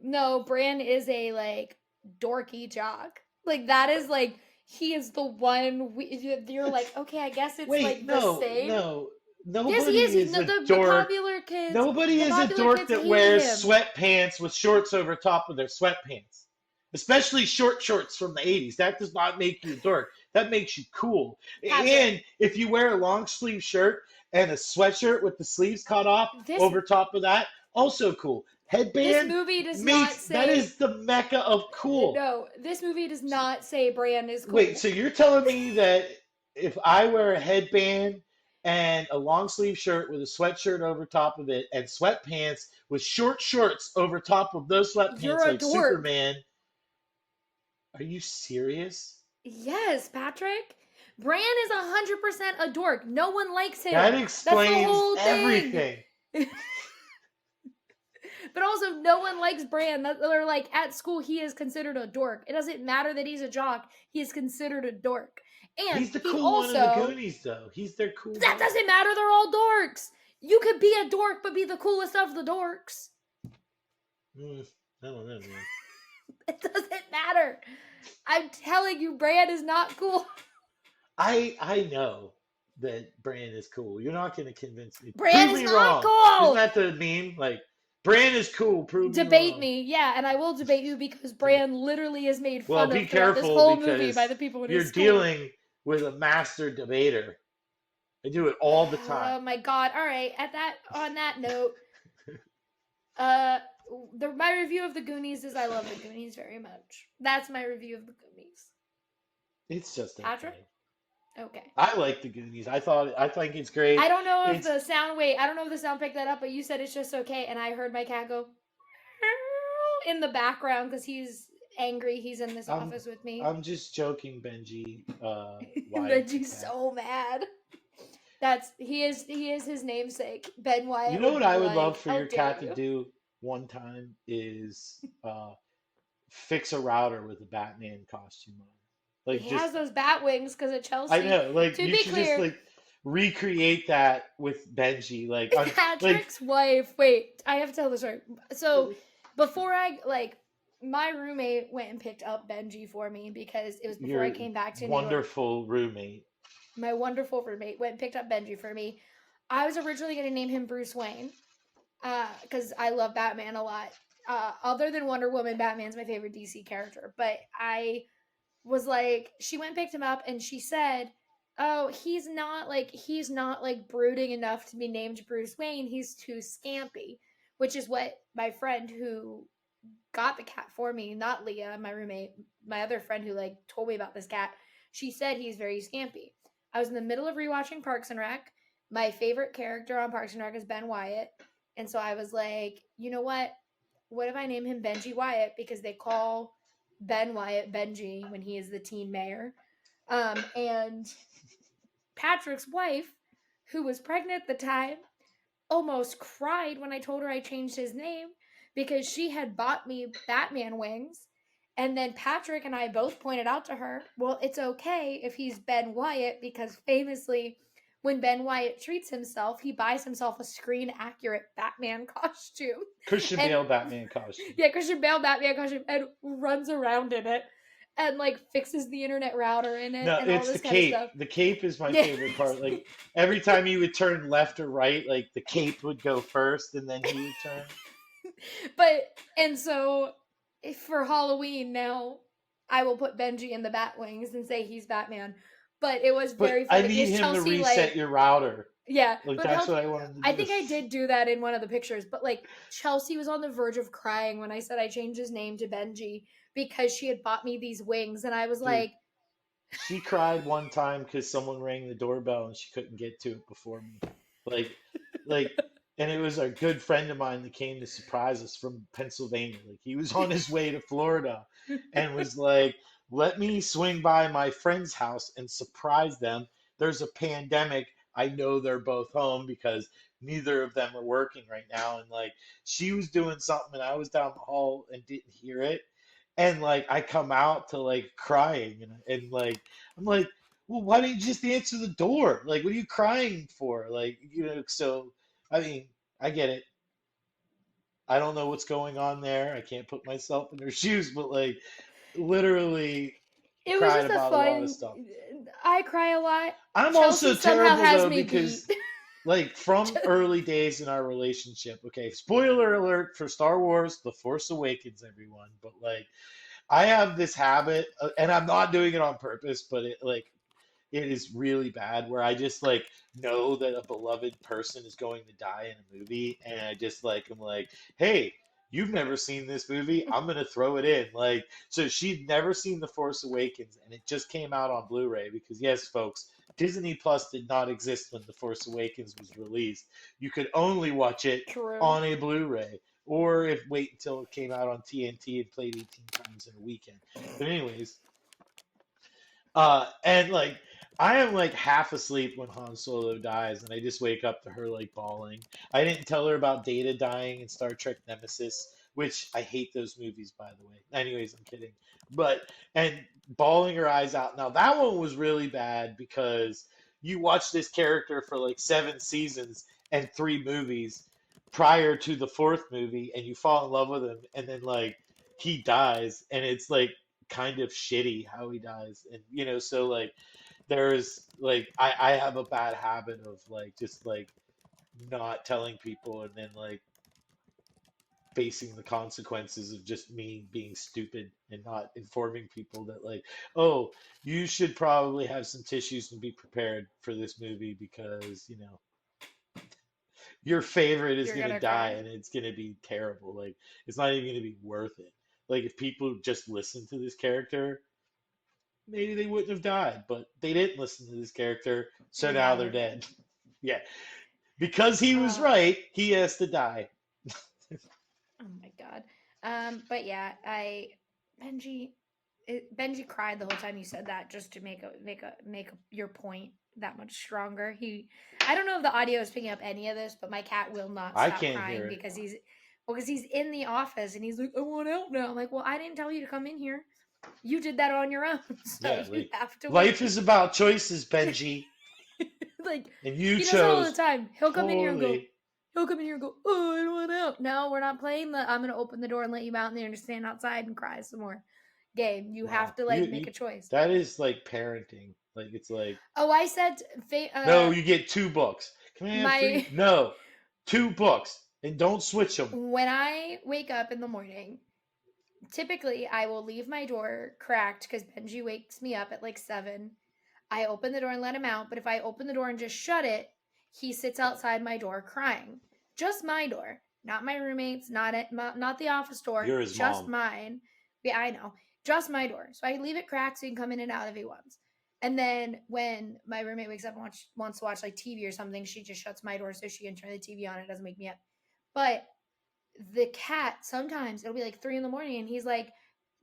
no. Brand is a like dorky jock. Like that is like he is the one. You're like okay, I guess it's Wait, like the no, same. no. Yes, he is. Nobody is No, a the dork. popular kids, Nobody the is a popular dork kids that hate wears him. sweatpants with shorts over top of their sweatpants. Especially short shorts from the 80s. That does not make you a dork. That makes you cool. Patrick, And if you wear a long sleeve shirt and a sweatshirt with the sleeves cut off this over top of that, also cool. this Headband movie does not makes that say is the mecca of cool. no. This movie does not say Brand is Wait, cool. so you're telling me that if I wear a headband and a long sleeve shirt with a sweatshirt over top of it and sweatpants with short shorts over top of those You're sweatpants a like dork. Superman, are you serious? Yes, Patrick. Bran is 100% a dork. No one likes That him. That's the explains whole thing. everything. But also, no one likes Bran. They're like, at school, he is considered a dork. It doesn't matter that he's a jock. He is considered a dork. And He's the he cool one of the also, Goonies, though. He's their cool that guy. doesn't matter. They're all dorks. You could be a dork, but be the coolest of the dorks. Mm, I don't know, man. It doesn't matter. I'm telling you, Bran is not cool. I know that Bran is cool. You're not going to convince me. Bran Prove is me not wrong. Isn't cool. that the meme? Like, Bran is cool. Prove me Debate wrong. me, yeah, and I will debate you because Bran literally is made Well, fun be of throughout this careful whole movie by because the people in his you're school. dealing with a master debater. I do it all the time. Oh my god! All right, on that note, uh, my review of the Goonies is I love the Goonies very much. That's my review of the Goonies. It's just Patrick, okay. okay. I like the Goonies. I think it's great. I don't know if It's the sound. Wait, I don't know if the sound picked that up, but you said it's just okay, and I heard my cat go in the background because he's angry. He's in this I'm office with me. I'm just joking, Benji. Wyatt's the Benji's cat. so mad. He is his namesake. Ben You Wyatt know would what be I would love like, for "How your dare cat to you?" do one time is fix a router with a Batman costume on. Like He has just those bat wings because of I Chelsea. know, like To you be should just clear, like recreate that with Benji. Like Patrick's wife. Wait, I have to tell the story. So before my roommate went and picked up Benji for me because it was before I your came back to New York. wonderful roommate. My wonderful roommate went and picked up Benji for me. I was originally going to name him Bruce Wayne because I love Batman a lot. Other than Wonder Woman, Batman's my favorite DC character. But I was like, she went and picked him up, and she said, "Oh, he's not like brooding enough to be named Bruce Wayne. He's too scampy," which is what my friend who got the cat for me, not Leah, my roommate, my other friend who like told me about this cat. She said he's very scampy. I was in the middle of rewatching Parks and Rec. My favorite character on Parks and Rec is Ben Wyatt. And so I was like, you know what? What if I name him Benji Wyatt? Because they call Ben Wyatt Benji when he is the teen mayor. And Patrick's wife, who was pregnant at the time, almost cried when I told her I changed his name because she had bought me Batman wings. And then Patrick and I both pointed out to her, well, it's okay if he's Ben Wyatt because famously, when Ben Wyatt treats himself, he buys himself a screen accurate Batman costume. Christian And Bale Batman costume. yeah, Christian Bale Batman costume and runs around in it and like fixes the internet router in it No, and all it's the this kind of cape. stuff. The cape is my Yeah. favorite part. Like every time you would turn left or right, like the cape would go first and then he would turn. And so for Halloween now, I will put Benji in the bat wings and say he's Batman. But it was But very I funny need because him to Chelsea reset your router. yeah, Like but that's what I want him I to think do. I did do that in one of the pictures. But like Chelsea was on the verge of crying when I said I changed his name to Benji because she had bought me these wings, and I was Dude, like, she cried one time because someone rang the doorbell and she couldn't get to it before me. Like, like, and it was a good friend of mine that came to surprise us from Pennsylvania. Like, he was on his way to Florida and was like, let me swing by my friend's house and surprise them. There's a pandemic. I know they're both home because neither of them are working right now. And like, she was doing something and I was down the hall and didn't hear it and like I come out to like crying and like I'm like, well, why don't you just answer the door? Like, what are you crying for? Like, so I mean, I get it. I don't know what's going on there. I can't put myself in her shoes, but like literally it was cried just a about a lot of fun. stuff. I cry a lot. I'm Chelsea also somehow terrible has though me beat. because like from early days in our relationship, okay, spoiler alert for Star Wars The Force Awakens, everyone, but like I have this habit, and I'm not doing it on purpose, but it is really bad where I just like know that a beloved person is going to die in a movie, and I just like I'm like, hey, you've never seen this movie, I'm gonna throw it in. Like, so she'd never seen The Force Awakens, and it just came out on Blu-ray because yes, folks, Disney Plus did not exist when The Force Awakens was released. You could only watch it True. on a Blu-ray. Or if wait until it came out on TNT and played 18 times in a weekend. But anyways, and like I am like half asleep when Han Solo dies, and I just wake up to her like bawling. I didn't tell her about Data dying in Star Trek Nemesis, which I hate those movies, by the way. Anyways, I'm kidding. But and bawling her eyes out. Now that one was really bad because you watch this character for like 7 seasons and 3 movies prior to the fourth movie, and you fall in love with him, and then like he dies, and it's like kind of shitty how he dies, and so like there's like I have a bad habit of like just like not telling people and then like facing the consequences of just me being stupid and not informing people that like, oh, you should probably have some tissues and be prepared for this movie because your favorite is You're gonna gonna die cry. and it's gonna be terrible. Like it's not even gonna be worth it. Like if people just listen to this character, maybe they wouldn't have died, but they didn't listen to this character, so And now now they're they're dead. dead. Yeah, because he was Uh, right, he has to die. oh my god. But yeah, Benji Benji cried the whole time you said that just to your point that much stronger. I don't know if the audio is picking up any of this, but my cat will not I stop can't crying hear it. because he's in the office and he's like, I want out now. I'm like, well, I didn't tell you to come in here. You did that on your own, so Yeah, you like have to life is wait. about choices, Benji, Like and you he does it all the chose time. poorly. He'll come in here and go, oh, I don't want out. No, we're not playing the I'm gonna open the door and let you out and there to stand outside and cry some more game. You have Wow, to you, like make you a choice. that is like parenting. Like it's like, Oh, I said no, you get 2 books. Can I have my 3? No, 2 books, and don't switch them. when I wake up in the morning, typically I will leave my door cracked because Benji wakes me up at like 7. I open the door and let him out, but if I open the door and just shut it, he sits outside my door crying. Just my door, not my roommate's, not the office door, You're his just mom. mine. Yeah, I know, just my door. So I leave it cracked so he can come in and out if he wants. And then when my roommate wakes up and wants to watch like TV or something, she just shuts my door so she can turn the TV on. It doesn't wake me up. But the cat sometimes it'll be like 3 in the morning and he's like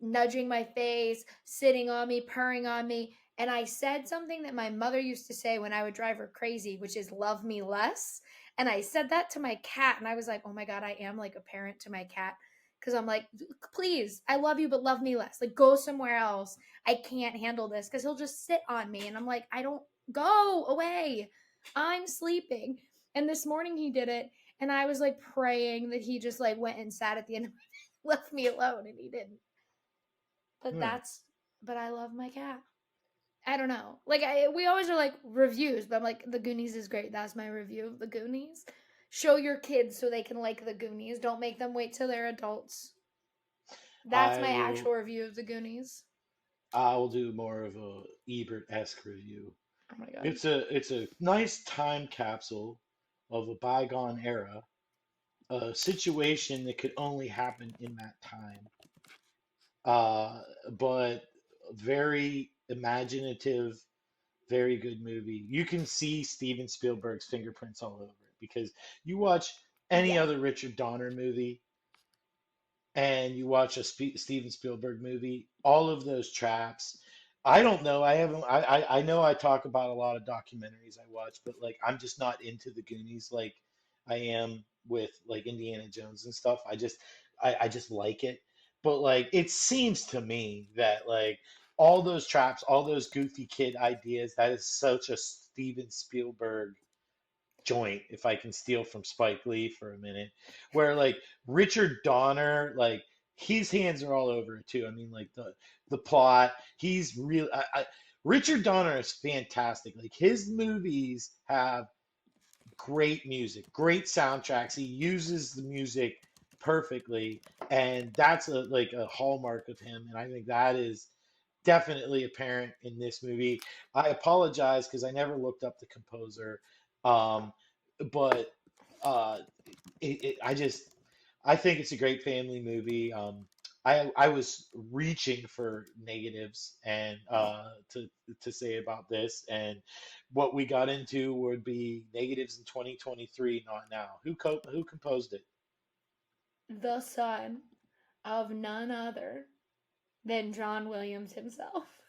nudging my face, sitting on me, purring on me. And I said something that my mother used to say when I would drive her crazy, which is love me less. And I said that to my cat and I was like, oh my god, I am like a parent to my cat because I'm like, please, I love you but love me less, like go somewhere else, I can't handle this, because he'll just sit on me and I'm like, I don't, go away, I'm sleeping. And this morning he did it and I was like praying that he just like went and sat at the end of my left me alone, and he didn't. But Hmm. that's but I love my cat. I don't know. Like we always are like reviews, but I'm like the Goonies is great. That's my review of the Goonies. Show your kids so they can like the Goonies. Don't make them wait till they're adults. That's I my will. actual review of the Goonies. I will do more of a Ebert-esque review. Oh my god. It's a nice time capsule of a bygone era, a situation that could only happen in that time. Uh, but very imaginative, very good movie. You can see Steven Spielberg's fingerprints all over it because you watch any Yeah. other Richard Donner movie and you watch a Steven Spielberg movie, all of those traps. I don't know. I haven't. I know I talk about a lot of documentaries I watch, but like I'm just not into the Goonies like I am with like Indiana Jones and stuff. I just like it. But like it seems to me that like all those traps, all those goofy kid ideas, that is such a Steven Spielberg joint, if I can steal from Spike Lee for a minute, where like Richard Donner, like his hands are all over it too. I mean, like the plot, he's real. Richard Donner is fantastic. Like his movies have great music, great soundtracks. He uses the music perfectly, and that's like a hallmark of him. And I think that is definitely apparent in this movie. I apologize because I never looked up the composer, um, but uh, I think it's a great family movie. I was reaching for negatives and to say about this, and what we got into would be negatives in 2023, not now. Who composed it? The son of none other than John Williams himself.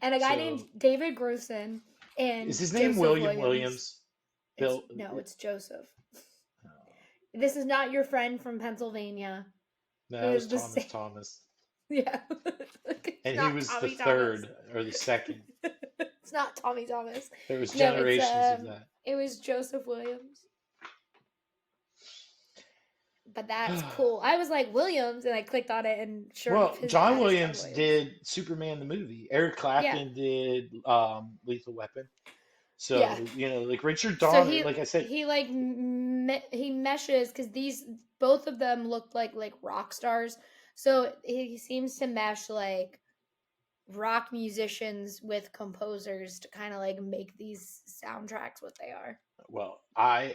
and a guy named So David Grusin is and his name Joseph William Williams. Williams? It's Bill. no, it's Joseph. Oh, This is not your friend from Pennsylvania no, who that was is the Thomas same. Thomas, Yeah, it's and he not was the Tommy Thomas. third or the second. It's not Tommy Thomas. There was No, it's generations of that. it was Joseph Williams. But that's cool. I was like Williams, and I clicked on it, and sure enough, Well, his John dad is John Williams Williams. did Superman the movie. Eric Yeah, Clapton did Lethal Weapon. yeah. So like Richard So Donner, like I said, he like he meshes because these both of them looked like rock stars. So he seems to mesh like rock musicians with composers to kind of like make these soundtracks what they are. well, I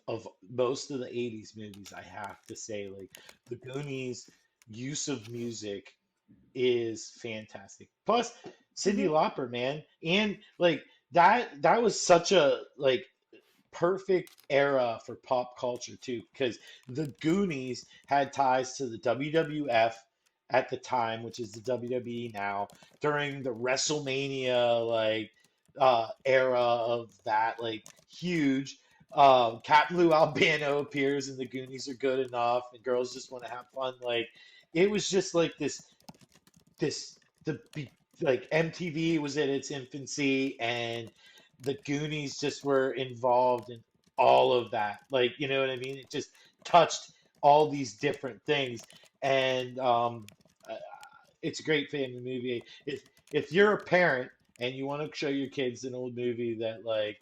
of most of the '80s movies, I have to say like the Goonies use of music is fantastic. Plus, Cyndi Mm-hmm. Lauper, man, and like that was such a like perfect era for pop culture too, because the Goonies had ties to the WWF at the time, which is the WWE now, during the WrestleMania era of that, like huge. Captain Lou Albano appears and the Goonies are good enough, and girls just want to have fun. Like it was just like this the like MTV was in its infancy and the Goonies just were involved in all of that. Like, you know what I mean? It just touched all these different things, and uh, it's a great family movie. If you're a parent and you want to show your kids an old movie that like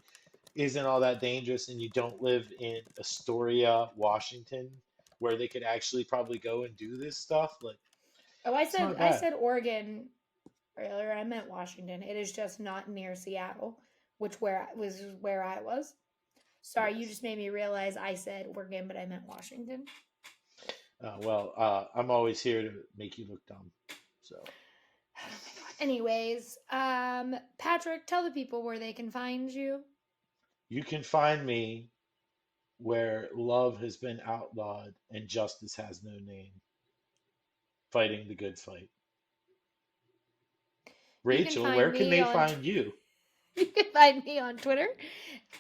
isn't all that dangerous, and you don't live in Astoria, Washington, where they could actually probably go and do this stuff, like Oh, it's not I bad. said Oregon earlier. I meant Washington. It is just not near Seattle, which where I was. Sorry, you Yes. just made me realize I said Oregon, but I meant Washington. I'm always here to make you look dumb. So Oh my god. Anyways, Patrick, tell the people where they can find you. you can find me where love has been outlawed and justice has no name, fighting the good fight. You can Rachel, find where can me they on find you? you can find me on Twitter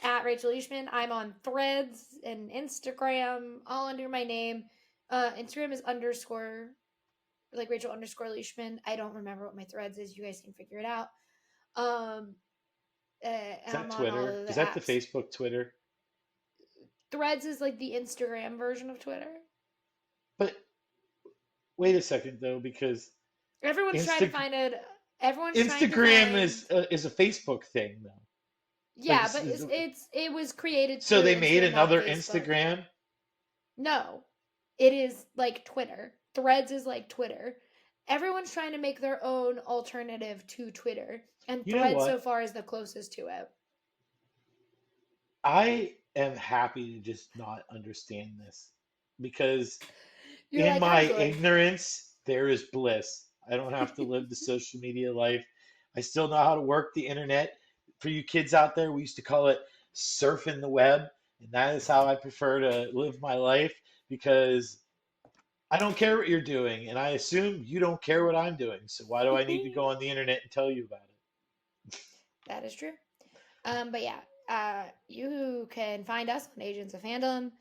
at Rachel Leishman. I'm on Threads and Instagram, all under my name. Instagram is underscore like Rachel underscore Leishman. I don't remember what my Threads is. You guys can figure it out. Um, Is and that I'm on all Twitter? of the Is that the apps. Facebook Twitter? Threads is like the Instagram version of Twitter. But wait a second though, because Everyone's trying to Insta find it. Everyone's trying to Instagram find. is a Facebook thing though. Like Yeah, but it was created so through they made Instagram, not another Facebook. Instagram. No, it is like Twitter. Threads is like Twitter. Everyone's trying to make their own alternative to Twitter, and You know Threads so what? far is the closest to it. I am happy to just not understand this because You're in like, my I'm good. ignorance, there is bliss. I don't have to live the social media life. I still know how to work the internet. For you kids out there, we used to call it surfing the web, and that is how I prefer to live my life because I don't care what you're doing, and I assume you don't care what I'm doing. So why do I need to go on the internet and tell you about it? That is true. But yeah, you can find us on Agents of Fandom.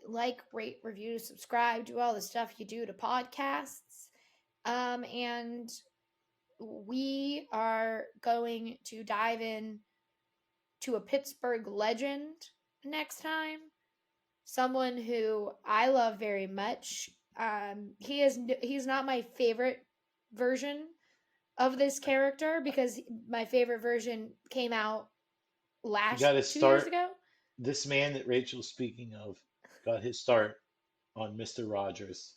Like, rate, review, subscribe, do all the stuff you do to podcasts. And we are going to dive in to a Pittsburgh legend next time. Someone who I love very much. He's not my favorite version of this character because my favorite version came out You last got to 2 years start. ago. This man that Rachel's speaking of got his start on Mister Rogers.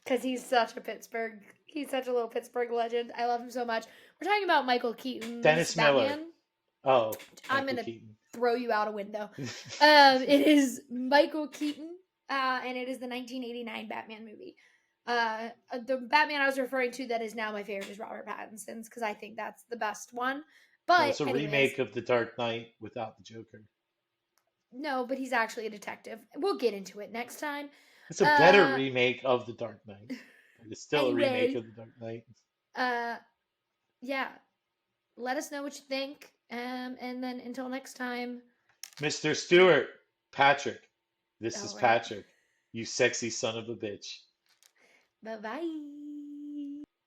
Because he's such a little Pittsburgh legend. I love him so much. We're talking about Michael Keaton's Dennis Miller. Batman. Oh, I'm Michael gonna Keaton. throw you out a window. It is Michael Keaton, and it is the 1989 Batman movie. The Batman I was referring to that is now my favorite is Robert Pattinson's because I think that's the best one. Well, But it's a anyways, remake of The Dark Knight without the Joker. no, but he's actually a detective. We'll get into it next time. It's a better Uh, remake of The Dark Knight, but it's still a remake anyway, of The Dark Knight. uh, yeah, let us know what you think. And then until next time, Mr. Stewart, Patrick. This is all right. Patrick. You sexy son of a bitch. Bye bye.